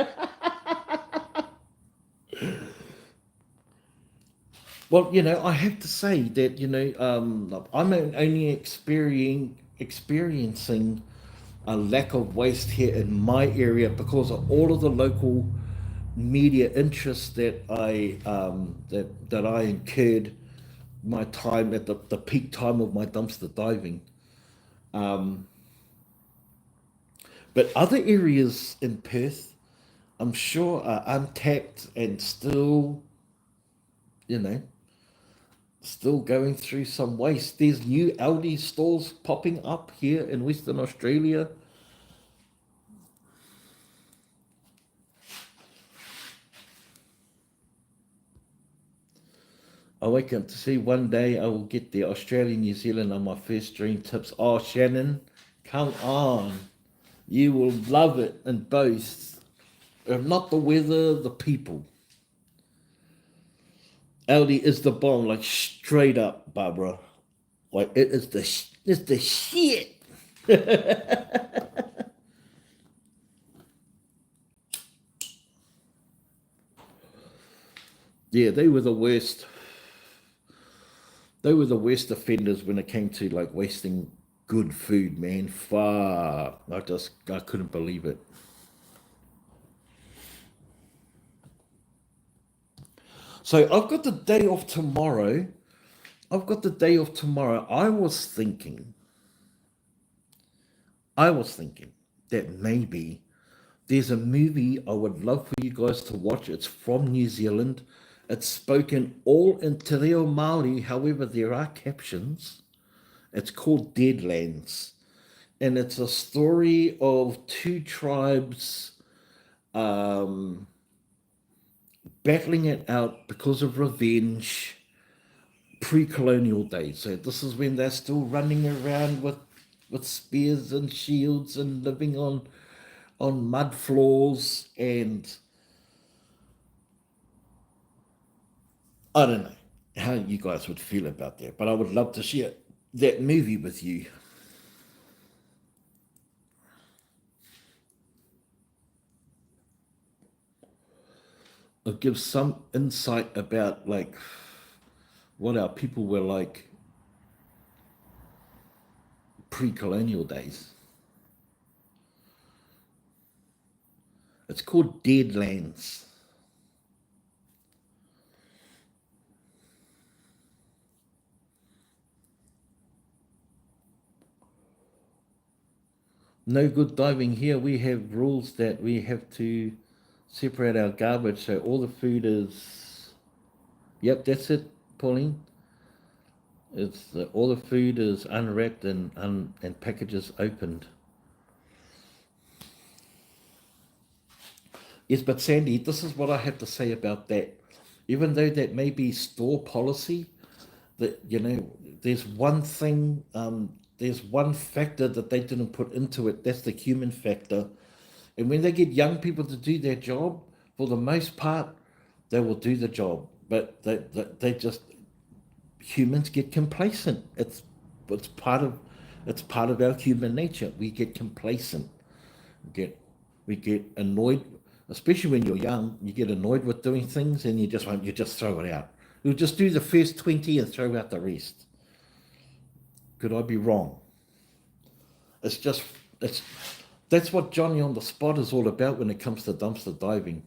Well, I have to say that, I'm only experiencing a lack of waste here in my area because of all of the local media interests that I incurred my time at the peak time of my dumpster diving. But other areas in Perth, I'm sure are untapped and you know, still going through some waste. There's new Aldi stores popping up here in Western Australia. I wake up to see one day I will get there. Australia, New Zealand are my first dream tips. Oh, Shannon, come on. You will love it and boast. If not the weather, the people. Aldi is the bomb, like straight up, Barbara. Like it's the shit. Yeah, they were the worst. They were the worst offenders when it came to like wasting good food, man. Far. I couldn't believe it. So I've got the day off tomorrow. I've got the day off tomorrow. I was thinking that maybe there's a movie I would love for you guys to watch. It's from New Zealand. It's spoken all in Te Reo Māori. However, there are captions. It's called Deadlands. And it's a story of two tribes um, battling it out because of revenge pre-colonial days. So this is when they're still running around with spears and shields and living on mud floors, and I don't know how you guys would feel about that, but I would love to share that movie with you. It gives some insight about like what our people were like pre-colonial days. It's called Deadlands. No good diving here. We have rules that we have to separate our garbage. So all the food is, yep, that's it, Pauline. All the food is unwrapped and packages opened. Yes, but Sandy, this is what I have to say about that. Even though that may be store policy, that there's one thing, there's one factor that they didn't put into it. That's the human factor. And when they get young people to do their job, for the most part, they will do the job. But they just humans get complacent. It's part of it's part of our human nature. We get complacent. We get annoyed, especially when you're young. You get annoyed with doing things, and you just throw it out. You'll just do the first 20 and throw out the rest. Could I be wrong? It's just it's That's what Johnny on the Spot is all about when it comes to dumpster diving.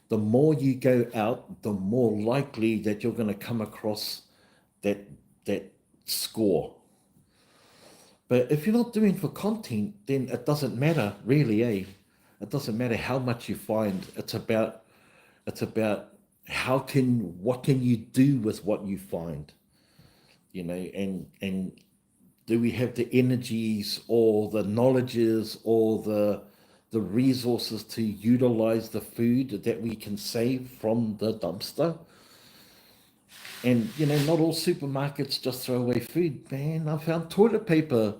The more you go out, the more likely that you're going to come across that that score. But if you're not doing for content, then it doesn't matter really, eh? It doesn't matter how much you find. It's about what can you do with what you find, and do we have the energies or the knowledges or the resources to utilize the food that we can save from the dumpster? And not all supermarkets just throw away food, man. I found toilet paper,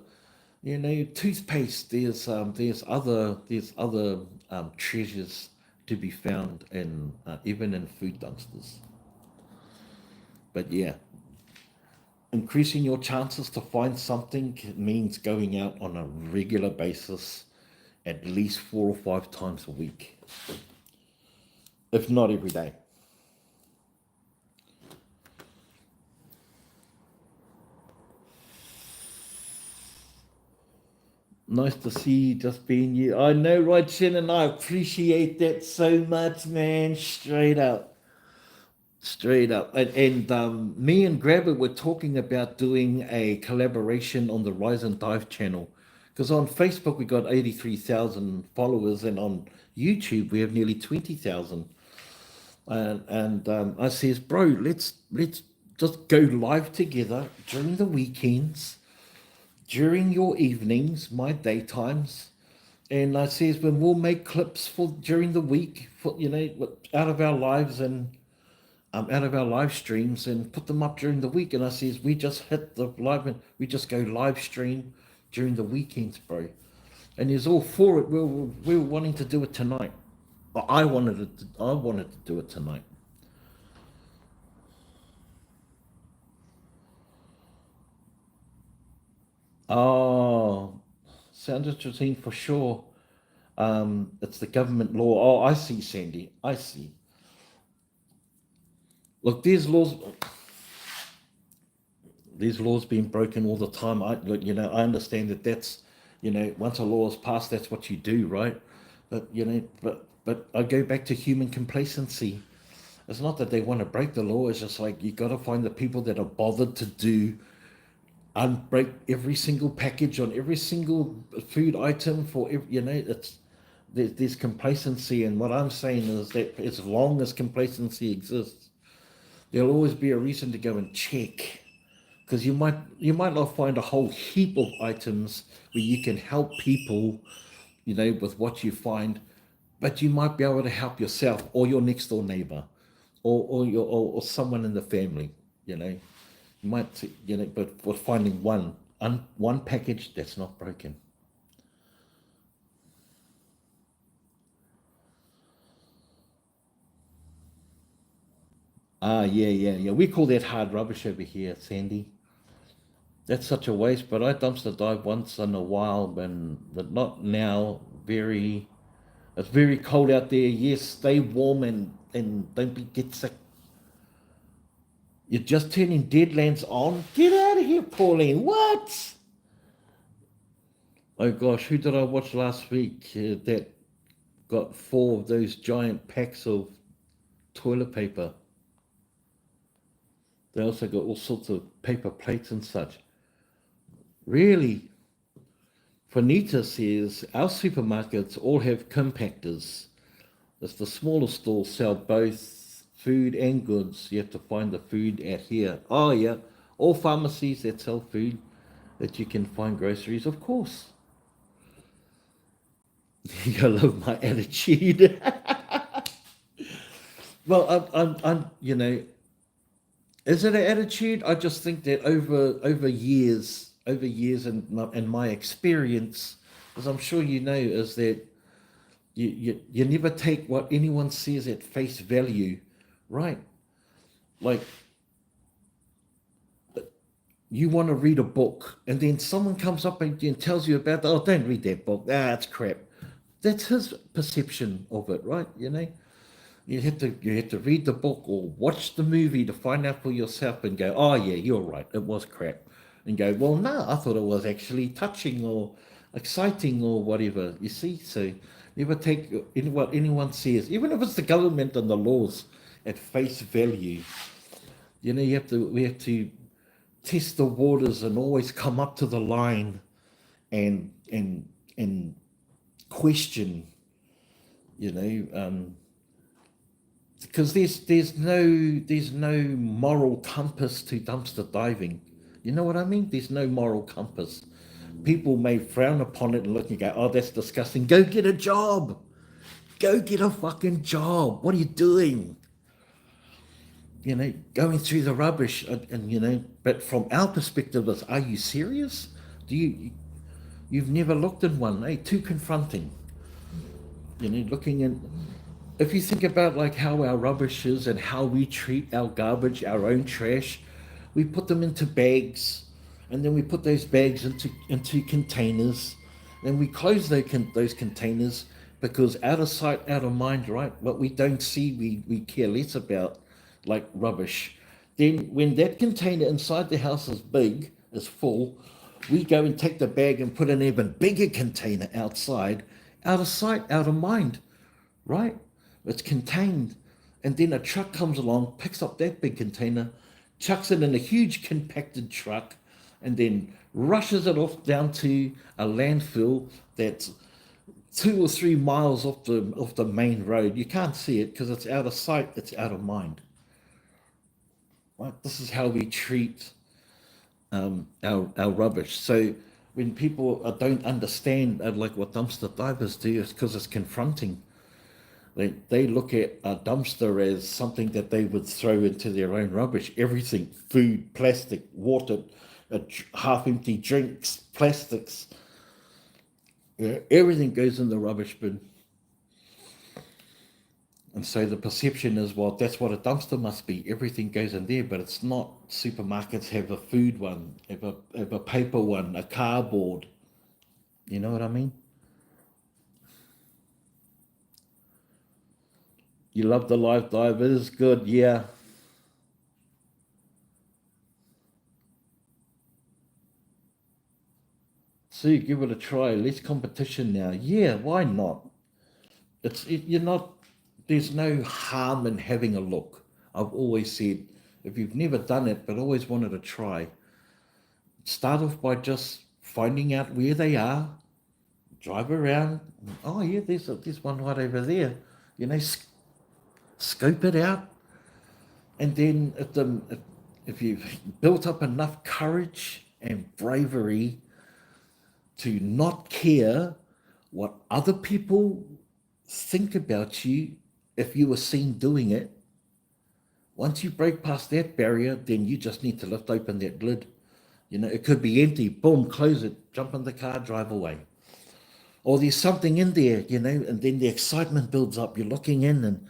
toothpaste. There's other treasures to be found in even in food dumpsters. But yeah, increasing your chances to find something means going out on a regular basis, at least 4 or 5 times a week, if not every day. Nice to see you just being you. I know, right, Shannon? I appreciate that so much, man. Straight up. Straight up. And me and Grabber were talking about doing a collaboration on the Rise and Dive channel. Because on Facebook we got 83,000 followers, and on YouTube we have nearly 20,000. And I says, bro, let's just go live together during the weekends, during your evenings, my daytimes. And I says, when we'll make clips for during the week, for out of our lives and out of our live streams, and put them up during the week. And I says, we just hit the live, and we just go live stream during the weekends, bro. And he's all for it. We were wanting to do it tonight. But I wanted to do it tonight. Oh, sounds interesting for sure. It's the government law. Oh, I see, Sandy. I see. Look, these laws being broken all the time. I understand that that's, once a law is passed, that's what you do, right? But I go back to human complacency. It's not that they want to break the law. It's just like you got to find the people that are bothered to do unbreak every single package on every single food item for every, it's there's complacency, and what I'm saying is that as long as complacency exists, there'll always be a reason to go and check, because you might not find a whole heap of items where you can help people, with what you find, but you might be able to help yourself or your next door neighbor, or someone in the family. You might, but for finding one package that's not broken. Ah, yeah, yeah, yeah. We call that hard rubbish over here, Sandy. That's such a waste. But I dumpster dive once in a while, but not now. It's very cold out there. Yes, stay warm and get sick. You're just turning Deadlands on. Get out of here, Pauline. What? Oh gosh, who did I watch last week that got 4 of those giant packs of toilet paper? They also got all sorts of paper plates and such. Really? Fanita says our supermarkets all have compactors. As the smaller stores sell both food and goods, you have to find the food at here. Oh yeah, all pharmacies that sell food that you can find groceries, of course. You love my attitude. Well, is it an attitude? I just think that over years and my experience, as I'm sure you know, is that you never take what anyone says at face value, right? Like you want to read a book, and then someone comes up and tells you about, oh, don't read that book. Ah, it's crap. That's his perception of it, right? You have to read the book or watch the movie to find out for yourself and go, oh yeah, you're right, it was crap. And go, well, no, I thought it was actually touching or exciting or whatever. You see, so never take what anyone says, even if it's the government and the laws, at face value. We have to test the waters and always come up to the line and question. You know. Because there's no moral compass to dumpster diving. You know what I mean? There's no moral compass. People may frown upon it and look and go, "Oh, that's disgusting." Go get a job. Go get a fucking job. What are you doing? Going through the rubbish, and. But from our perspective, is, are you serious? Do you've never looked in one? Too confronting. Looking in. If you think about like how our rubbish is and how we treat our garbage, our own trash, we put them into bags, and then we put those bags into containers, then we close those containers, because out of sight, out of mind, right? What we don't see, we care less about, like rubbish. Then when that container inside the house is full, we go and take the bag and put an even bigger container outside, out of sight, out of mind, right? It's contained. And then a truck comes along, picks up that big container, chucks it in a huge compacted truck, and then rushes it off down to a landfill that's 2 or 3 miles off the main road. You can't see it because it's out of sight, it's out of mind. Right? This is how we treat our rubbish. So when people don't understand like what dumpster divers do, it's because it's confronting. They look at a dumpster as something that they would throw into their own rubbish. Everything, food, plastic, water, half-empty drinks, plastics. Yeah, everything goes in the rubbish bin. And so the perception is, well, that's what a dumpster must be. Everything goes in there, but it's not. Supermarkets have a food one, have a paper one, a cardboard. You know what I mean? You love the live dive. It is good, yeah. See, give it a try. Less competition now. Yeah, why not? You're not. There's no harm in having a look. I've always said, if you've never done it but always wanted to try, start off by just finding out where they are. Drive around. Oh yeah, there's one right over there. You know, scope it out, and then if you've built up enough courage and bravery to not care what other people think about you if you were seen doing it, once you break past that barrier, then you just need to lift open that lid. You know, it could be empty, boom, close it, jump in the car, drive away. Or there's something in there, you know, and then the excitement builds up. You're looking in and,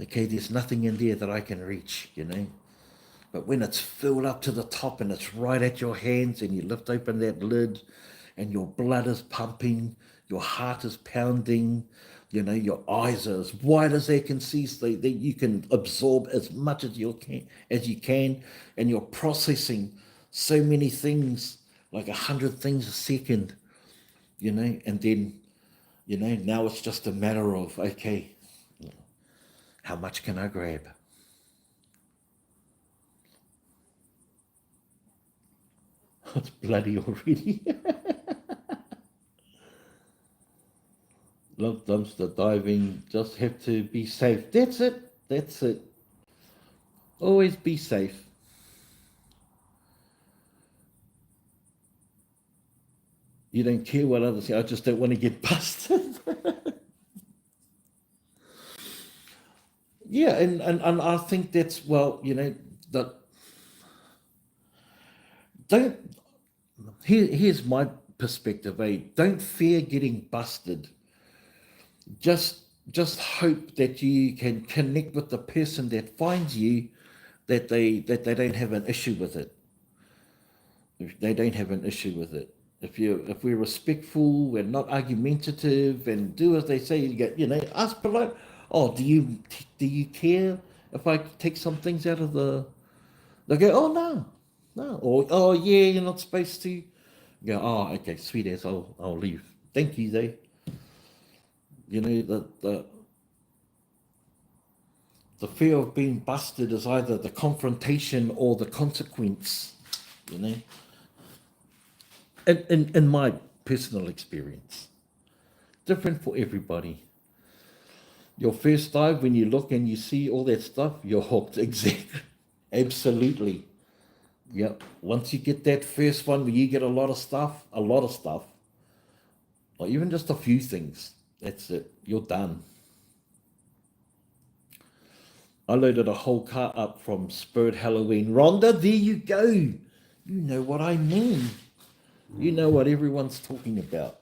okay, there's nothing in there that I can reach, you know. But when it's filled up to the top and it's right at your hands and you lift open that lid and your blood is pumping, your heart is pounding, you know, your eyes are as wide as they can see, so that you can absorb as much as you can, and you're processing so many things, like 100 things a second, you know, and then, you know, now it's just a matter of, okay, how much can I grab? It's bloody already. Love dumpster diving, just have to be safe. That's it. That's it. Always be safe. You don't care what others say. I just don't want to get busted. Yeah, and I think that's, well, you know, that don't here's my perspective, eh? Don't fear getting busted. Just just hope that you can connect with the person that finds you, that they don't have an issue with it. If they don't have an issue with it. If we're respectful, we're not argumentative, and do as they say, you get, you know, ask polite. Oh, do you care if I take some things out of the? They go, oh no, no, or oh yeah, you're not supposed to. You go, oh okay, sweet as, I'll leave. Thank you, though. You know, the fear of being busted is either the confrontation or the consequence. You know, in my personal experience, different for everybody. Your first dive, when you look and you see all that stuff, you're hooked. Exactly. Absolutely. Yep. Once you get that first one where you get a lot of stuff, or even just a few things, that's it. You're done. I loaded a whole car up from Spirit Halloween. Rhonda, there you go. You know what I mean. You know what everyone's talking about.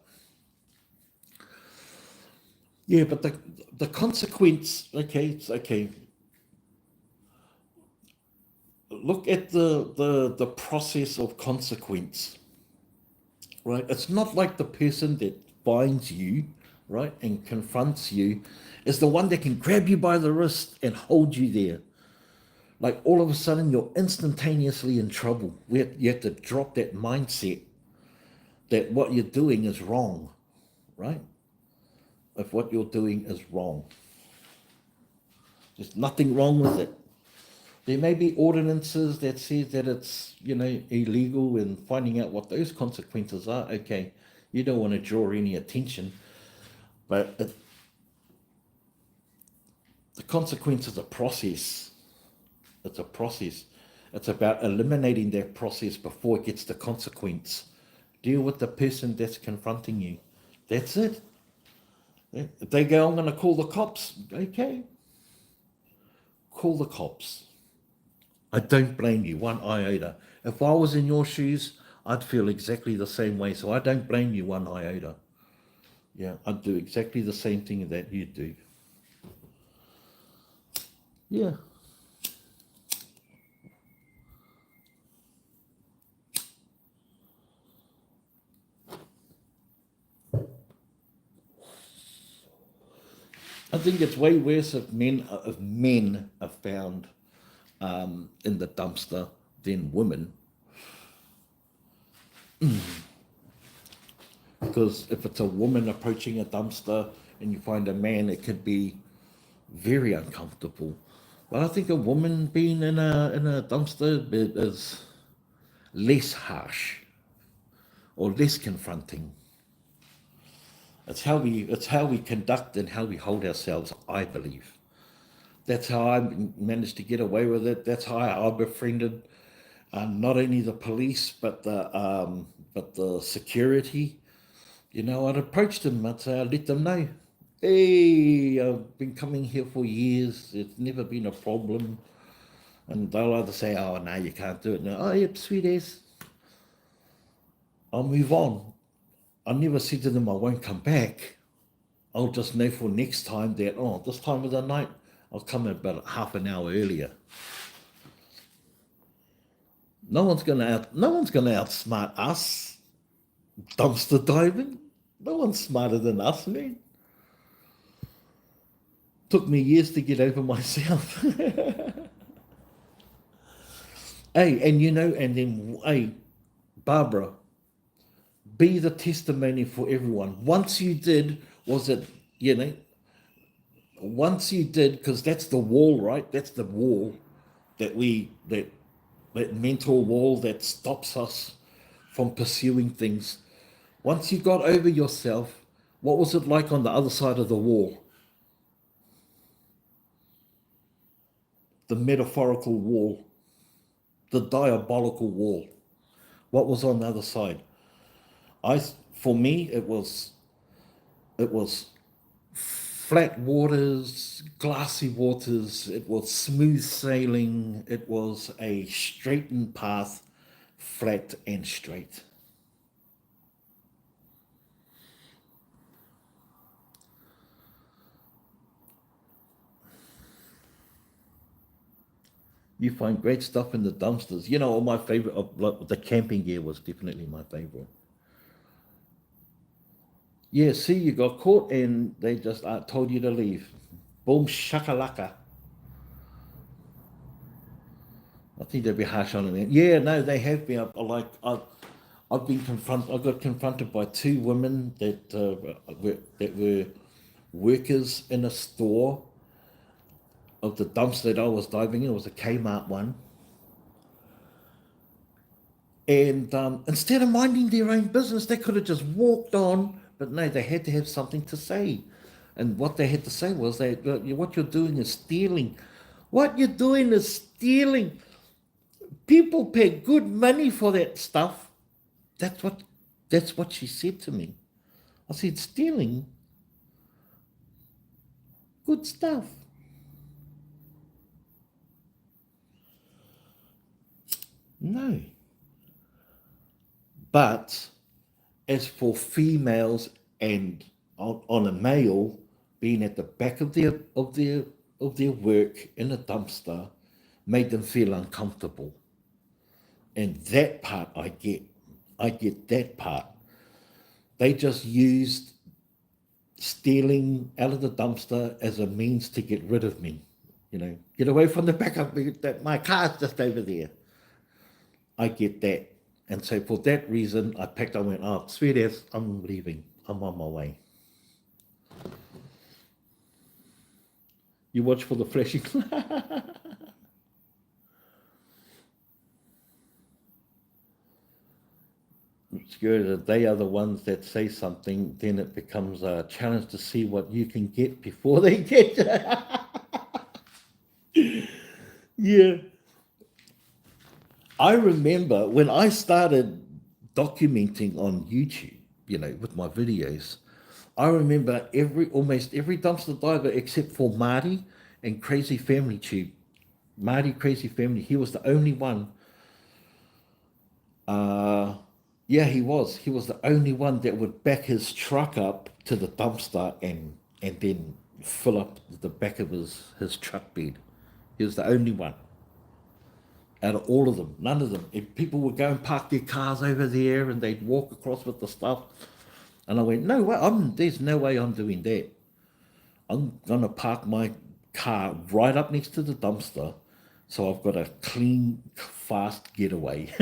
Yeah, but the consequence, okay, it's okay. Look at the process of consequence, right? It's not like the person that finds you, right, and confronts you is the one that can grab you by the wrist and hold you there. Like all of a sudden, you're instantaneously in trouble. You have to drop that mindset that what you're doing is wrong, right? If what you're doing is wrong, there's nothing wrong with it. There may be ordinances that says that it's, you know, illegal, and finding out what those consequences are. Okay, you don't want to draw any attention, but the consequence is a process. It's a process. It's about eliminating that process before it gets the consequence. Deal with the person that's confronting you. That's it. If they go, I'm going to call the cops. Okay, call the cops. I don't blame you one iota. If I was in your shoes, I'd feel exactly the same way. So I don't blame you one iota. Yeah, I'd do exactly the same thing that you do. Yeah. I think it's way worse if men are found in the dumpster than women. Because if it's a woman approaching a dumpster and you find a man, it could be very uncomfortable. But I think a woman being in a dumpster is less harsh or less confronting. It's how we conduct and how we hold ourselves, I believe. That's how I managed to get away with it. That's how I befriended not only the police but the security. I'd approach them. I'd say, I'd let them know, hey, I've been coming here for years. It's never been a problem. And they'll either say, oh, no, you can't do it. No, oh, yep, sweet as. I'll move on. I never said to them I won't come back. I'll just know for next time that, oh, this time of the night, I'll come about half an hour earlier. No one's gonna outsmart us dumpster diving. No one's smarter than us, man. Took me years to get over myself. Hey, and then, Barbara, be the testimony for everyone. Once you did, was it, you know, once you did, because that's the wall, right? That's the wall that mental wall that stops us from pursuing things. Once you got over yourself, what was it like on the other side of the wall? The metaphorical wall, the diabolical wall. What was on the other side? For me, it was flat waters, glassy waters. It was smooth sailing. It was a straightened path, flat and straight. You find great stuff in the dumpsters. All my favorite the camping gear was definitely my favorite. Yeah, see, you got caught and they just told you to leave. Boom, shakalaka. I think they'd be harsh on it, man. Yeah, no, they have been. I got confronted by two women that were workers in a store of the dumpster that I was diving in. It was a Kmart one. And instead of minding their own business, they could have just walked on, but no, they had to have something to say. And what they had to say was that what you're doing is stealing. What you're doing is stealing. People pay good money for that stuff. That's what she said to me. I said, stealing good stuff. No. But as for females and on a male being at the back of their work in a dumpster made them feel uncomfortable. And that part I get. I get that part. They just used stealing out of the dumpster as a means to get rid of me. Get away from the back of me. That my car's just over there. I get that. And so for that reason, I packed. I went, oh, sweet ass, I'm leaving. I'm on my way. You watch for the flashing. Scared they are the ones that say something, then it becomes a challenge to see what you can get before they get you. Yeah. I remember when I started documenting on YouTube, with my videos, I remember almost every dumpster diver except for Marty and Crazy Family Tube. Marty Crazy Family, he was the only one. Yeah, he was. He was the only one that would back his truck up to the dumpster and then fill up the back of his truck bed. He was the only one out of all of them. None of them. If people would go and park their cars over there and they'd walk across with the stuff, and I went, no way. There's no way I'm doing that. I'm gonna park my car right up next to the dumpster, so I've got a clean, fast getaway.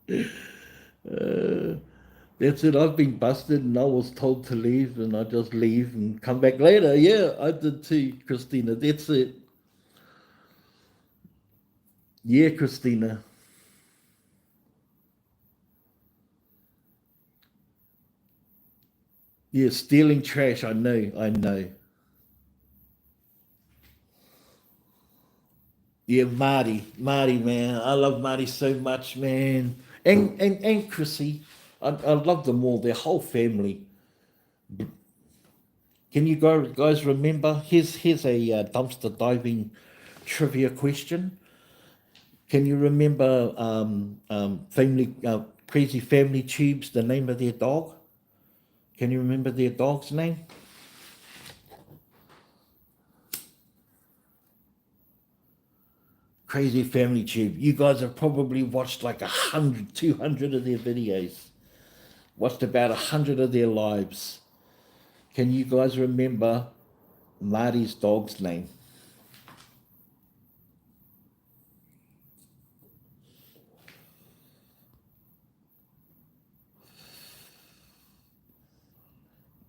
Uh, that's it. I've been busted and I was told to leave and I just leave and come back later. Yeah, I did too, Christina. That's it. Yeah, Christina. Yeah, stealing trash. I know. I know. Yeah, Marty, man. I love Marty so much, man. And Chrissy. I love them all, their whole family. Can you guys remember? Here's a dumpster diving trivia question. Can you remember family Crazy Family Tubes, the name of their dog? Can you remember their dog's name? Crazy Family Tube. You guys have probably watched like 100, 200 of their videos. Watched about 100 of their lives. Can you guys remember Marty's dog's name?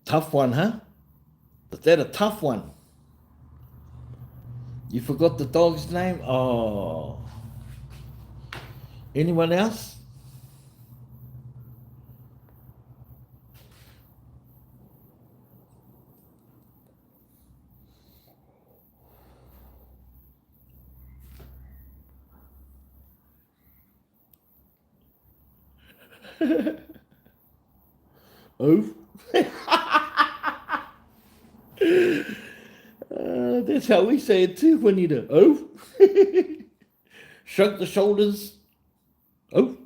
Tough one, huh? Is that a tough one? You forgot the dog's name? Oh. Anyone else? Oh. That's how we say it too when you do. Oh. Shrug the shoulders. Oh.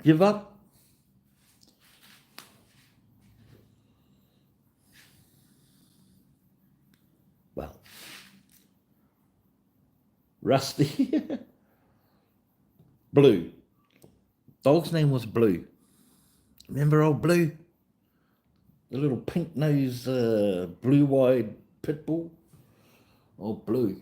Give up. Well, Rusty. Blue. Dog's name was Blue. Remember old Blue? The little pink nosed, blue eyed pit bull? Oh, Blue.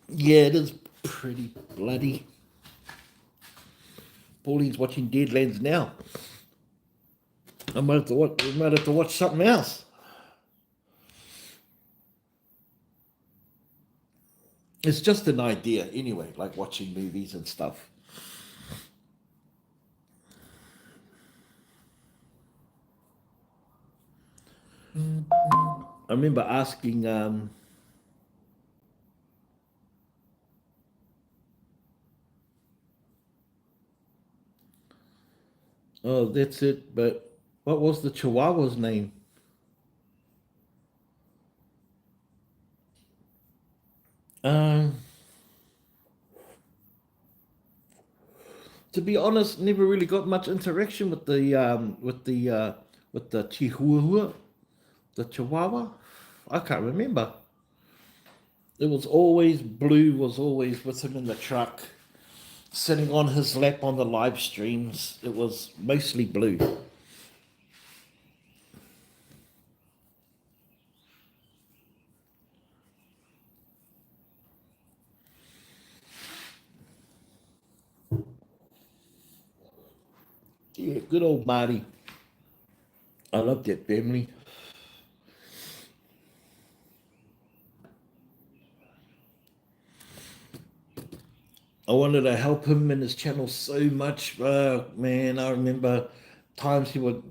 Yeah, it is pretty bloody. Pauline's watching Deadlands now. I might have to watch something else. It's just an idea anyway, like watching movies and stuff. I remember asking, oh, that's it, but what was the Chihuahua's name? Um, to be honest, never really got much interaction with the Chihuahua, the Chihuahua. I can't remember. It was always Blue was always with him in the truck, sitting on his lap on the live streams. It was mostly Blue. Yeah, good old Marty. I love that family. I wanted to help him in his channel so much. Man, I remember times he would.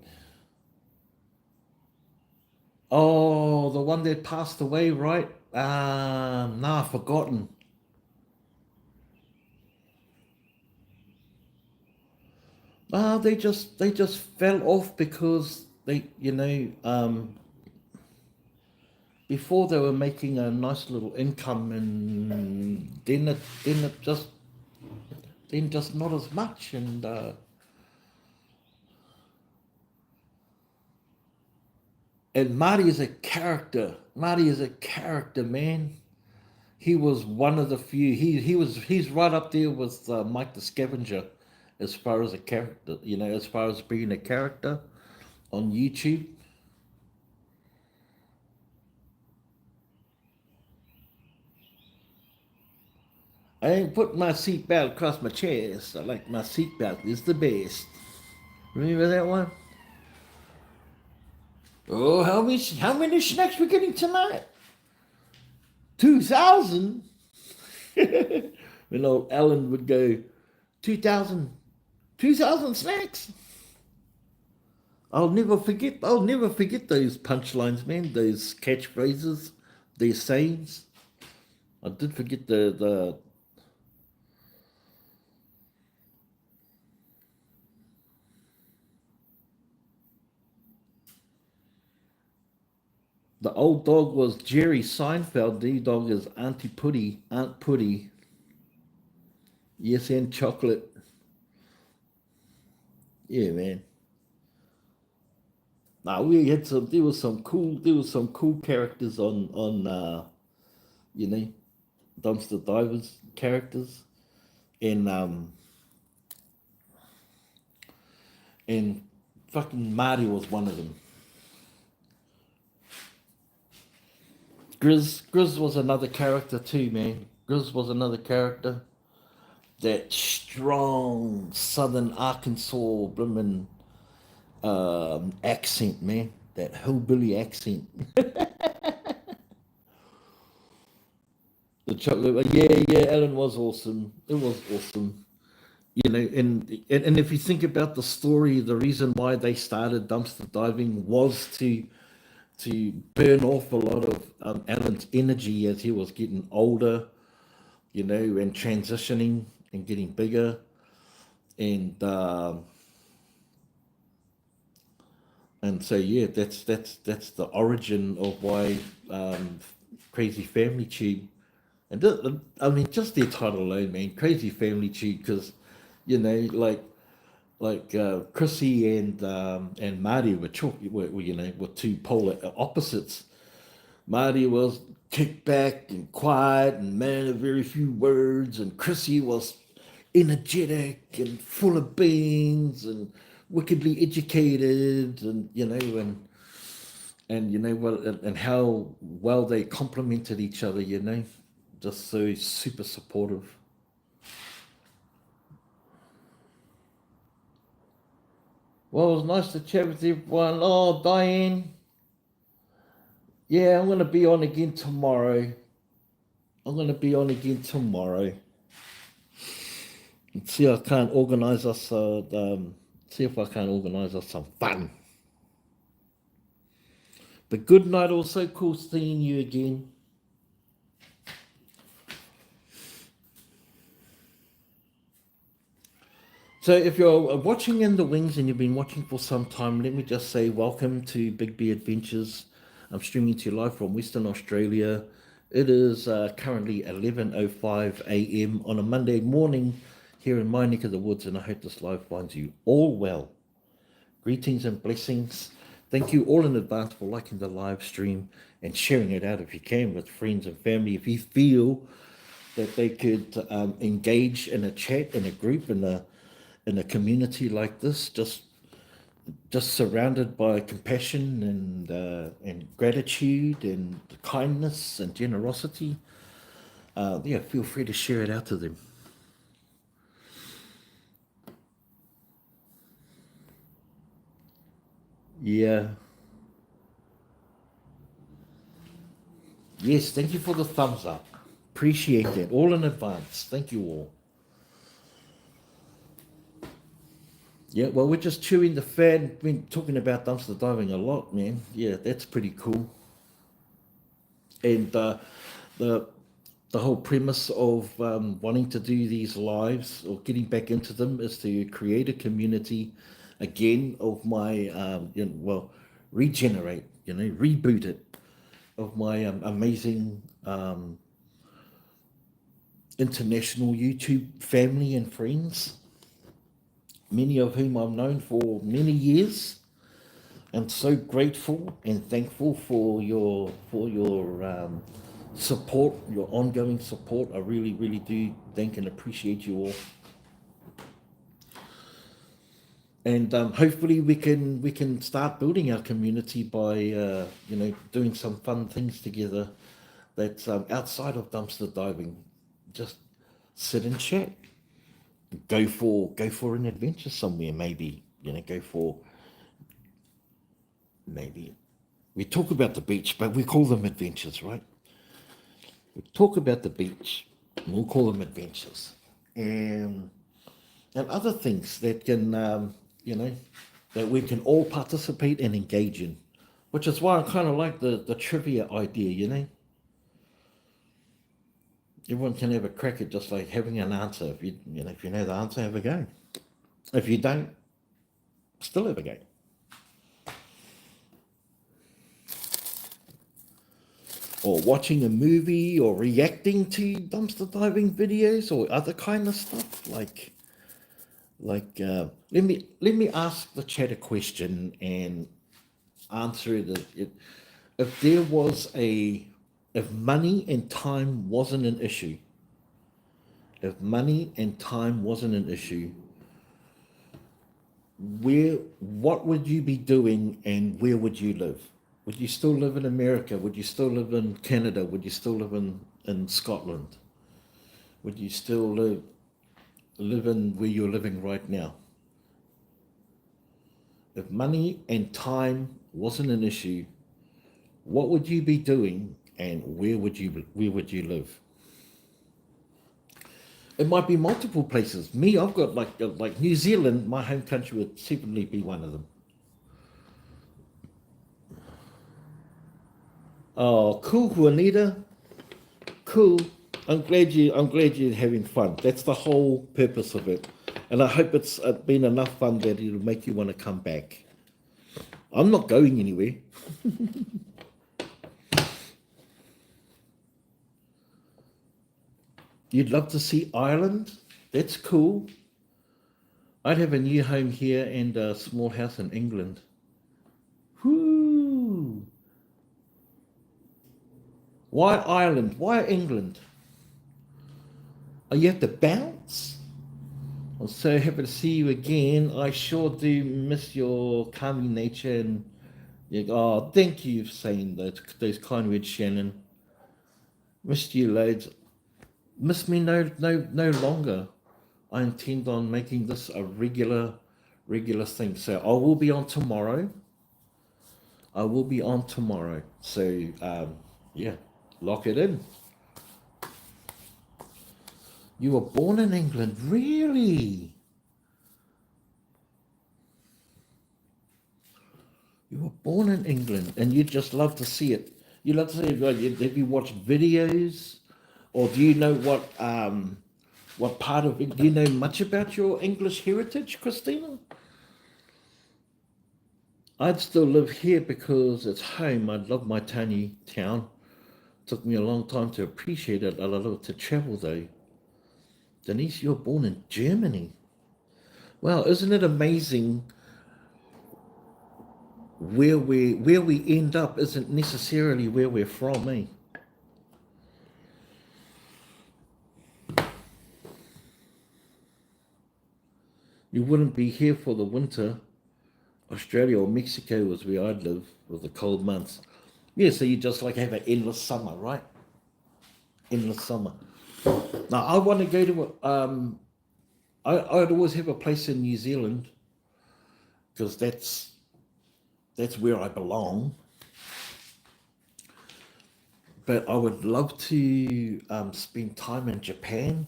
Oh, the one that passed away, right? Nah, forgotten. They just fell off because before they were making a nice little income, and then it just then just not as much. And Marty is a character. Marty is a character, man. He was one of the few. He's right up there with Mike the Scavenger, as far as a character. As far as being a character on YouTube. I ain't put my seatbelt across my chest. I like my seatbelt is the best. Remember that one? Oh, how many snacks we getting tonight? 2,000. When old Alan would go, 2,000, 2,000 snacks. I'll never forget those punchlines, man, those catchphrases, those sayings. I did forget the old dog was Jerry Seinfeld. The new dog is Auntie Putty, Aunt Putty. Yes, and chocolate. Yeah, man. Now we had some. There was some cool characters on you know dumpster divers characters, and and fucking Marty was one of them. Grizz was another character too, man. Grizz was another character. That strong Southern Arkansas bloomin' accent, man. That hillbilly accent. The chocolate, yeah. Alan was awesome. It was awesome. And if you think about the story, the reason why they started dumpster diving was to burn off a lot of Alan's energy as he was getting older, and transitioning and getting bigger, and so yeah, that's the origin of why Crazy Family Tube, and I mean just their title alone, man, Crazy Family Tube, because like Chrissy and Marty were two polar opposites. Marty was kicked back and quiet and man of very few words, and Chrissy was energetic and full of beans and wickedly educated, and and how well they complemented each other, just so super supportive. Well, it was nice to chat with everyone. Oh, Diane, yeah, I'm gonna be on again tomorrow. I'm gonna be on again tomorrow. And see if I can't organise us. See if I can organise us some fun. But good night. Also, cool seeing you again. So, if you're watching in the wings and you've been watching for some time, let me just say welcome to Big B Adventures. I'm streaming to you live from Western Australia. It is currently 11:05 a.m. on a Monday morning here in my neck of the woods, and I hope this live finds you all well. Greetings and blessings. Thank you all in advance for liking the live stream and sharing it out if you can with friends and family. If you feel that they could engage in a chat, in a group, in a community like this, just surrounded by compassion and gratitude and kindness and generosity, yeah, feel free to share it out to them. Yeah. Yes, thank you for the thumbs up. Appreciate that. All in advance. Thank you all. Yeah, well, we're just chewing the fat. Been talking about dumpster diving a lot, man. Yeah, that's pretty cool. And the the whole premise of wanting to do these lives or getting back into them is to create a community again of my regenerate, reboot it, of my amazing international YouTube family and friends, many of whom I've known for many years, and so grateful and thankful for your support, your ongoing support. I really, really do thank and appreciate you all. And hopefully we can start building our community by doing some fun things together. That's outside of dumpster diving. Just sit and chat. Go for an adventure somewhere. Maybe go for maybe we talk about the beach, but we call them adventures, right? We talk about the beach, and we'll call them adventures, and other things that can that we can all participate and engage in, which is why I kind of like the trivia idea. Everyone can have a crack at just like having an answer. If you know the answer, have a go. If you don't, still have a go. Or watching a movie, or reacting to dumpster diving videos, or other kind of stuff. Let me ask the chat a question and answer it. If there was if money and time wasn't an issue, if money and time wasn't an issue, what would you be doing and where would you live? Would you still live in America? Would you still live in Canada? Would you still live in Scotland? Would you still live in where you're living right now? If money and time wasn't an issue, what would you be doing and where would you live? It might be multiple places. Me, I've got like New Zealand. My home country would certainly be one of them. Oh, cool, Juanita. Cool. I'm glad you're having fun. That's the whole purpose of it, and I hope it's been enough fun that it'll make you want to come back. I'm not going anywhere. You'd love to see Ireland? That's cool. I'd have a new home here and a small house in England. Whoo! Why Ireland? Why England? Oh, you have to bounce? I'm so happy to see you again. I sure do miss your calming nature and oh, thank you for saying those kind words, Shannon. Missed you loads. Miss me no longer. I intend on making this a regular thing. So I will be on tomorrow. I will be on tomorrow. So yeah, lock it in. You were born in England, really? You were born in England, and you just love to see it. You love to see it. Right? Have you watched videos, or do you know what part of it? Do you know much about your English heritage, Christina? I'd still live here because it's home. I love my tiny town. Took me a long time to appreciate it. I love to travel though. Denise, you're born in Germany. Wow, isn't it amazing where we end up isn't necessarily where we're from, eh? You wouldn't be here for the winter. Australia or Mexico was where I'd live with the cold months. Yeah, so you just like have an endless summer, right? Endless summer. Now I want to go to I'd always have a place in New Zealand because that's where I belong. But I would love to spend time in Japan.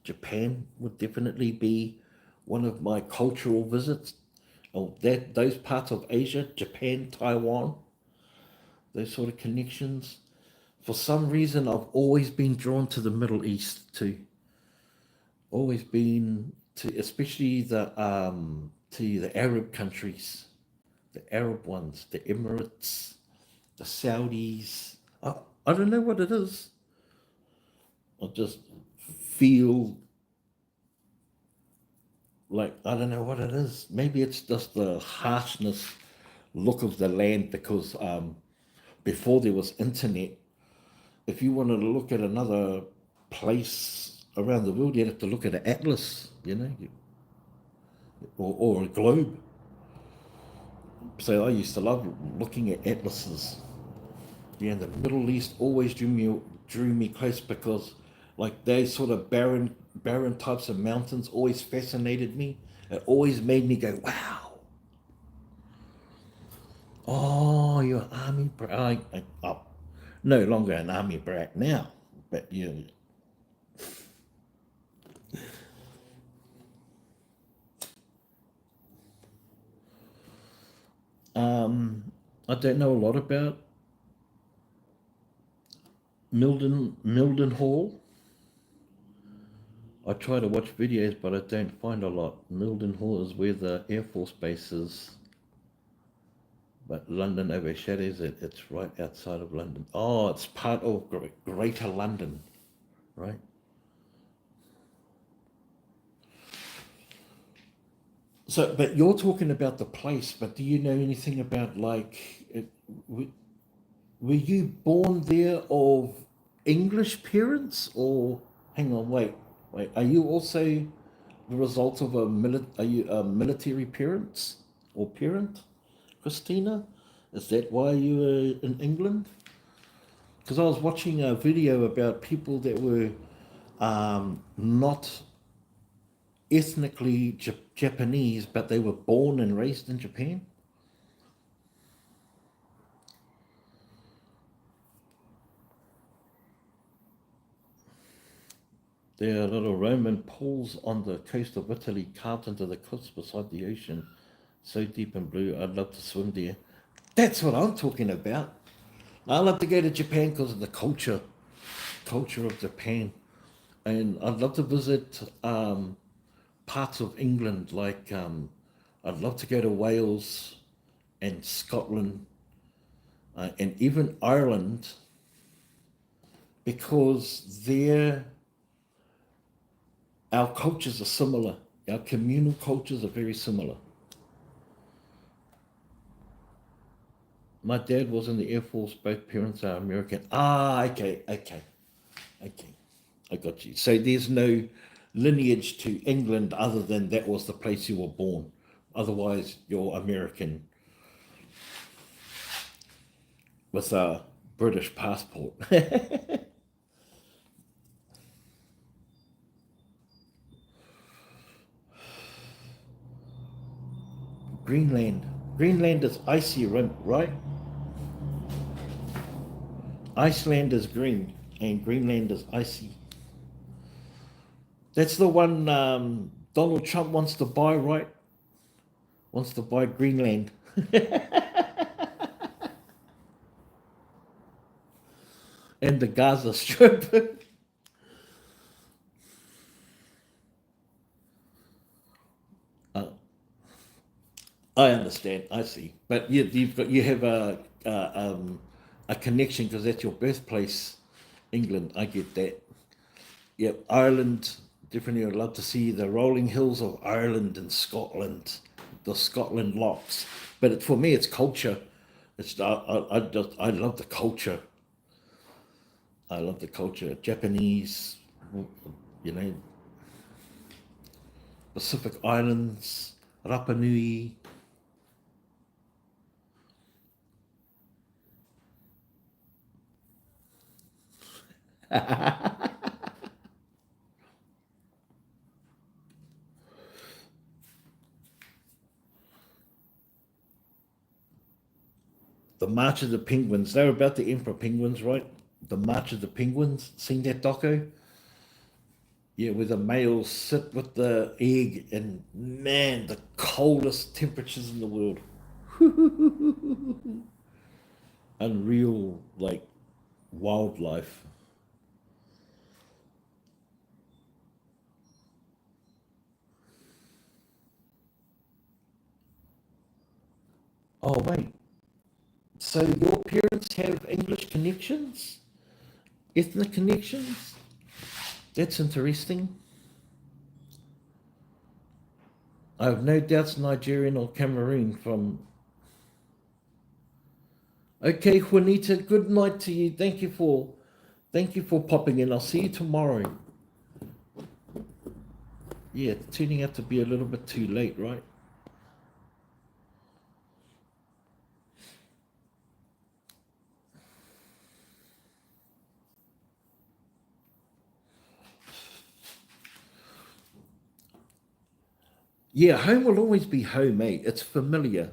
Japan would definitely be one of my cultural visits. Oh, those parts of Asia, Japan, Taiwan, those sort of connections. For some reason, I've always been drawn to the Middle East too. Always been to, especially the Arab countries, the Arab ones, the Emirates, the Saudis. I don't know what it is. I just feel like, I don't know what it is. Maybe it's just the harshness look of the land, because before there was internet, if you wanted to look at another place around the world, you'd have to look at an atlas, or a globe. So I used to love looking at atlases. Yeah, the Middle East always drew me close, because like those sort of barren types of mountains always fascinated me. It always made me go, wow. Oh, you're an army brat. Oh, no longer an army brat now, but you. I don't know a lot about Mildenhall. I try to watch videos, but I don't find a lot. Mildenhall is where the Air Force base is, but London overshadows it. It's right outside of London. Oh, it's part of Greater London, right? So, but you're talking about the place, but do you know anything about, like, were you born there of English parents, or hang on, wait, are you also the result of are you a military parents or parent, Christina? Is that why you were in England? Because I was watching a video about people that were not ethnically Japanese, but they were born and raised in Japan. There are little Roman pools on the coast of Italy, carved into the cliffs beside the ocean, so deep and blue. I'd love to swim there. That's what I'm talking about. I love to go to Japan because of the culture of Japan, and I'd love to visit parts of England. Like, I'd love to go to Wales and Scotland, and even Ireland, because our cultures are similar. Our communal cultures are very similar. My dad was in the Air Force. Both parents are American. Ah, okay. I got you. So there's no lineage to England other than that was the place you were born. Otherwise, you're American with a British passport. Greenland. Greenland is icy, right? Iceland is green and Greenland is icy. That's the one Donald Trump wants to buy, right? Wants to buy Greenland. And the Gaza Strip. uh, I understand. I see. But you have a connection because that's your birthplace, England. I get that. Yep, Ireland. Definitely, I'd love to see the rolling hills of Ireland and Scotland, the Scotland locks. But for me, it's culture. I love the culture. I love the culture. Japanese, you know, Pacific Islands, Rapa Nui. The March of the Penguins. They're about the Emperor Penguins, right? The March of the Penguins. Seen that doco? Yeah, where the males sit with the egg, and man, the coldest temperatures in the world. Unreal, like, wildlife. Oh, wait. So your parents have English connections? Ethnic connections? That's interesting. I have no doubts Nigerian or Cameroon from. Okay, Juanita, good night to you. Thank you for popping in. I'll see you tomorrow. Yeah, it's turning out to be a little bit too late, right? Yeah, home will always be home, mate. It's familiar.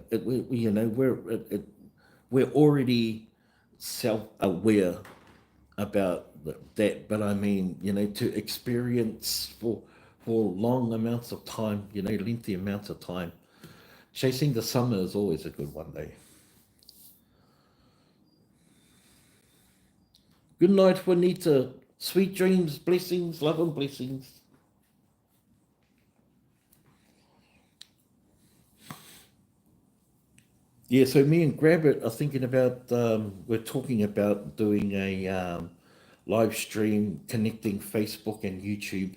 We're already self-aware about that. But I mean, to experience for long amounts of time, lengthy amounts of time, chasing the summer is always a good one day. Good night, Juanita. Sweet dreams, blessings, love and blessings. Yeah, so me and Grabbit are thinking about, we're talking about doing a live stream connecting Facebook and YouTube,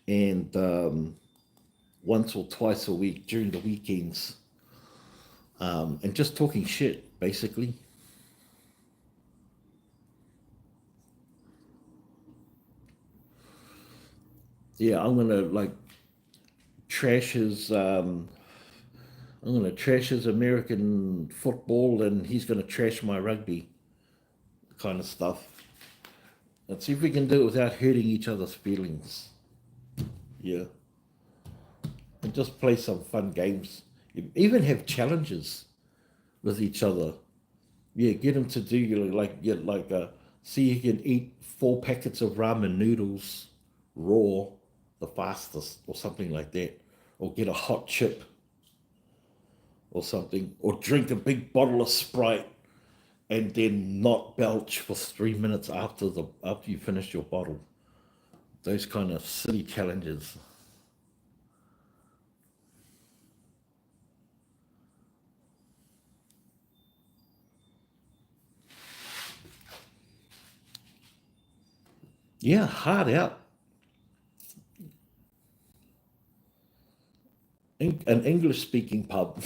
and once or twice a week during the weekends, and just talking shit, basically. Yeah, trash his, um, I'm gonna trash his American football, and he's gonna trash my rugby kind of stuff. Let's see if we can do it without hurting each other's feelings. Yeah. And just play some fun games. Even have challenges with each other. Yeah, get them to do see you can eat 4 packets of ramen noodles raw the fastest, or something like that, or get a hot chip or something, or drink a big bottle of Sprite and then not belch for 3 minutes after you finish your bottle. Those kind of silly challenges. Yeah, hard out. An English speaking pub.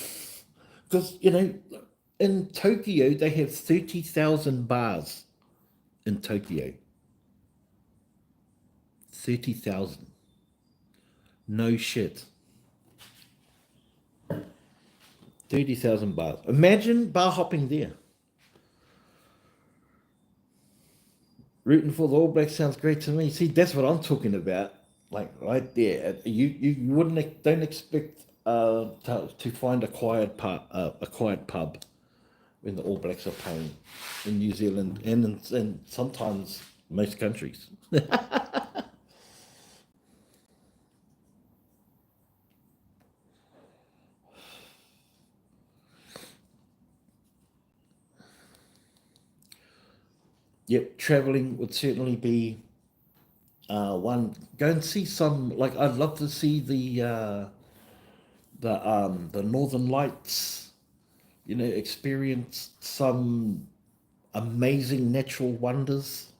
Because, in Tokyo, they have 30,000 bars in Tokyo. 30,000. No shit. 30,000 bars. Imagine bar hopping there. Rooting for the All Blacks sounds great to me. See, that's what I'm talking about. Like right there. You don't expect to find a quiet pub when the All Blacks are playing in New Zealand, and sometimes most countries. Yep, traveling would certainly be one. Go and see some. Like, I'd love to see the Northern Lights. Experience some amazing natural wonders.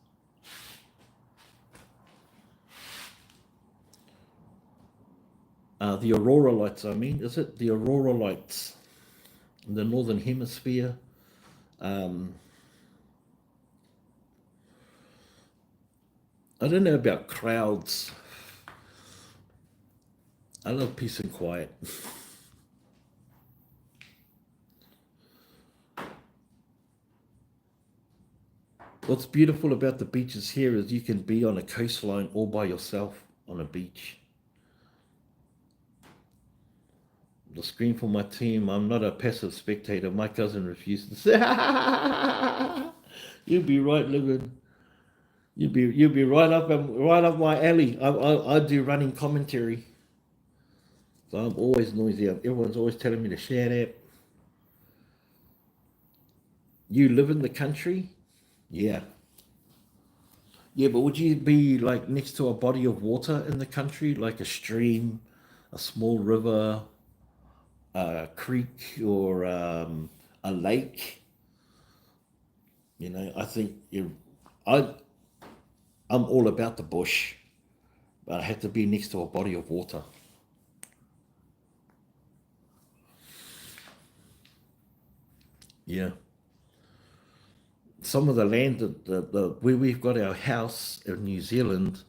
The aurora lights, I mean, is it the aurora lights in the northern hemisphere? Um, I don't know about crowds. I love peace and quiet. What's beautiful about the beaches here is you can be on a coastline all by yourself on a beach. The screen for my team. I'm not a passive spectator. My cousin refuses. You'd be right, living. You'd be right up my alley. I do running commentary, so I'm always noisy. Everyone's always telling me to shut up. You live in the country, yeah, yeah. But would you be like next to a body of water in the country, like a stream, a small river, a creek, or a lake? I think I I'm all about the bush. but I had to be next to a body of water. Yeah. Some of the land where we've got our house in New Zealand,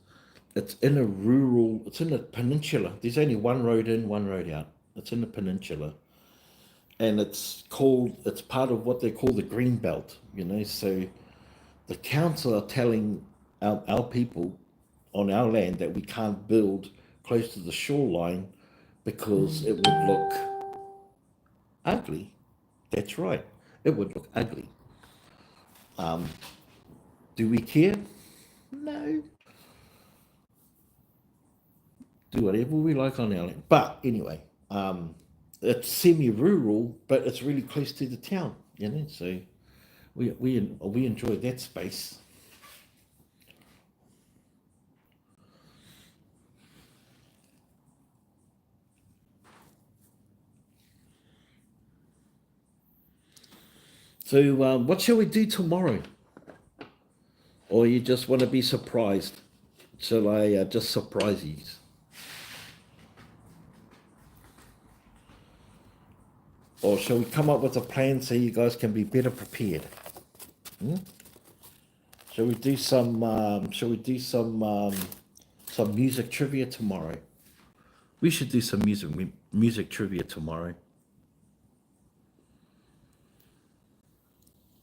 it's in a rural, it's in a peninsula. There's only one road in, one road out. It's in a peninsula. And it's part of what they call the green belt, you know. So the council are telling our people on our land that we can't build close to the shoreline because it would look ugly. That's right. It would look ugly. Do we care? No. Do whatever we like on our land. But anyway, it's semi-rural, but it's really close to the town, you know. So we enjoy that space. So what shall we do tomorrow? Or you just want to be surprised? Shall I just surprise you? Or shall we come up with a plan so you guys can be better prepared? Shall we do some? Some music trivia tomorrow? We should do some music trivia tomorrow.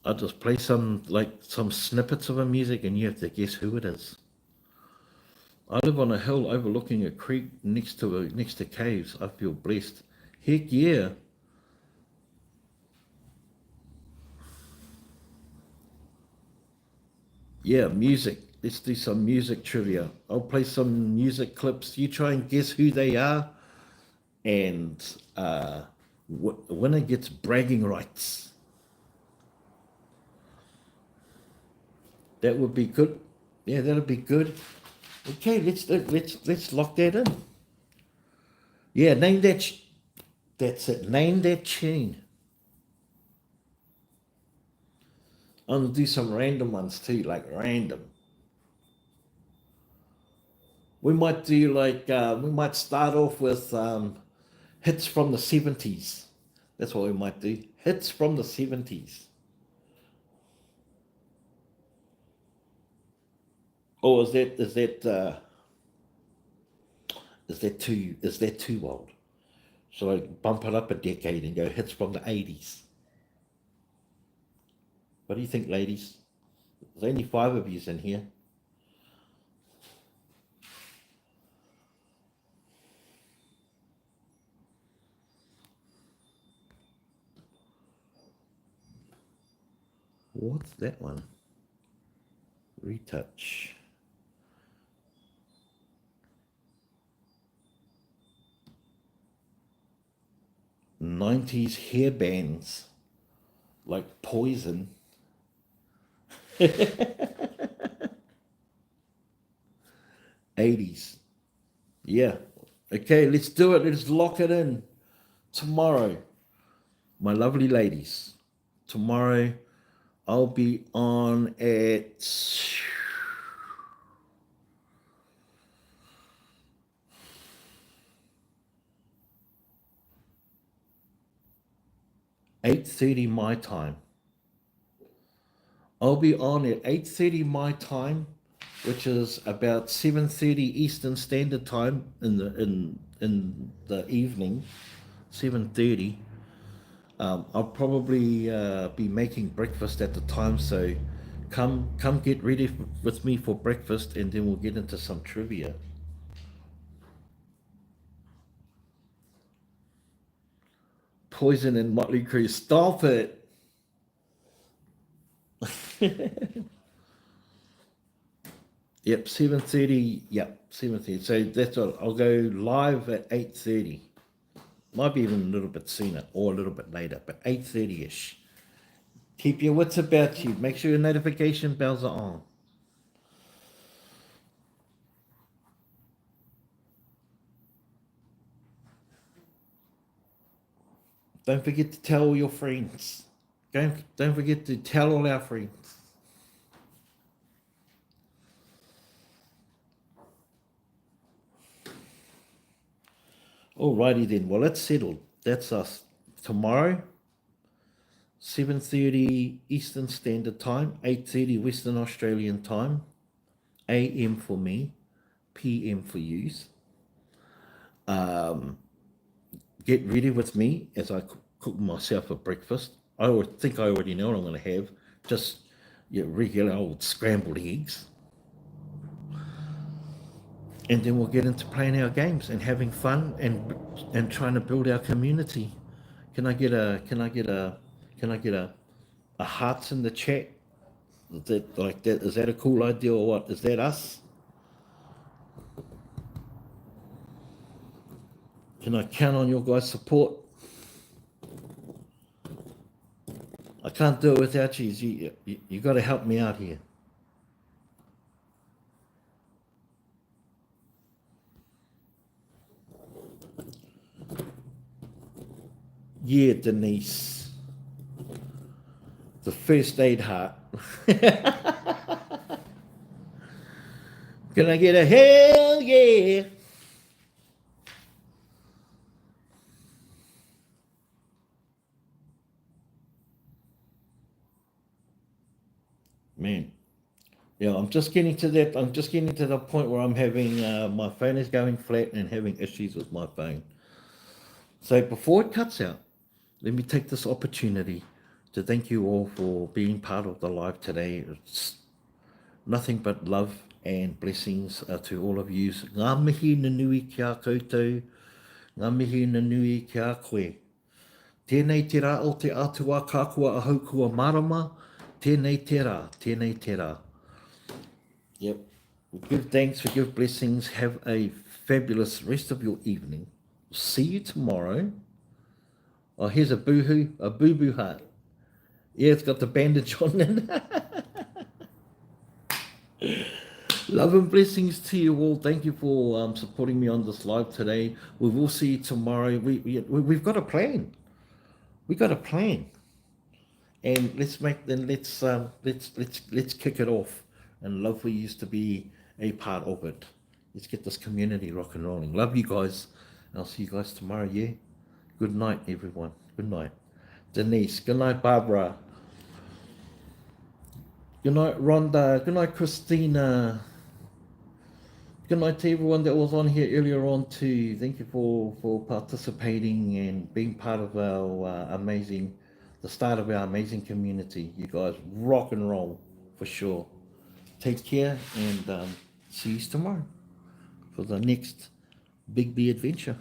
I'll just play some snippets of a music, and you have to guess who it is. I live on a hill overlooking a creek next to caves. I feel blessed. Heck yeah! Yeah, music. Let's do some music trivia. I'll play some music clips. You try and guess who they are, and winner gets bragging rights. That would be good. Yeah, that'll be good. Okay, let's lock that in. Yeah, name that. That's it. Name that tune. I'm gonna do some random ones too, like random. We might do we might start off with hits from the 70s. That's what we might do. Hits from the 70s. Or is that too old? Shall I bump it up a decade and go hits from the 80s? What do you think, ladies? There's only five of yous in here. What's that one? Retouch. 90s hair bands like Poison. 80s. Yeah. Okay, let's do it. Let's lock it in. Tomorrow, my lovely ladies, tomorrow I'll be on at 8:30 my time. I'll be on at 8:30 my time, which is about 7:30 Eastern Standard Time in the evening. 7:30. I'll probably be making breakfast at the time, so come get ready with me for breakfast, and then we'll get into some trivia. Poison and Motley Crue. Stop it. Yep, 7:30. Yep, 7:30. So that's all. I'll go live at 8:30. Might be even a little bit sooner or a little bit later, but 8:30ish. Keep your wits about you. Make sure your notification bells are on. Don't forget to tell all your friends. Don't forget to tell all our friends. Alrighty then. Well, that's settled. That's us. Tomorrow, 7:30 Eastern Standard Time, 8:30 Western Australian Time, AM for me, PM for yous. Get ready with me as I cook myself a breakfast. I would think I already know what I'm going to have. Just your regular old scrambled eggs. And then we'll get into playing our games and having fun and trying to build our community. Can I get a hearts in the chat? Is that like that? Is that a cool idea or what? Is that us? Can I count on your guys' support? I can't do it without you. You got to help me out here. Yeah, Denise. The first aid heart. Can I get a hell yeah? Man. Yeah, I'm just getting to that. I'm just getting to the point where I'm having my phone is going flat and having issues with my phone. So before it cuts out, let me take this opportunity to thank you all for being part of the live today. It's nothing but love and blessings to all of you. Ngā mihi na nui kia koutou, ngā mihi na nui kia koe. Tēnei te rā o te atua kākua a haukua marama, tēnei te rā, tēnei te rā. Yep. Give thanks, forgive blessings. Have a fabulous rest of your evening. See you tomorrow. Oh, here's a boohoo, a boo-boo heart. Yeah, it's got the bandage on it. Love and blessings to you all. Thank you for supporting me on this live today. We will see you tomorrow. We've got a plan. We got a plan, and let's kick it off. And love for you to be a part of it. Let's get this community rock and rolling. Love you guys. I'll see you guys tomorrow. Yeah. Good night, everyone. Good night, Denise. Good night, Barbara. Good night, Rhonda. Good night, Christina. Good night to everyone that was on here earlier on too. Thank you for participating and being part of our the start of our amazing community. You guys rock and roll for sure. Take care and see you tomorrow for the next Big B adventure.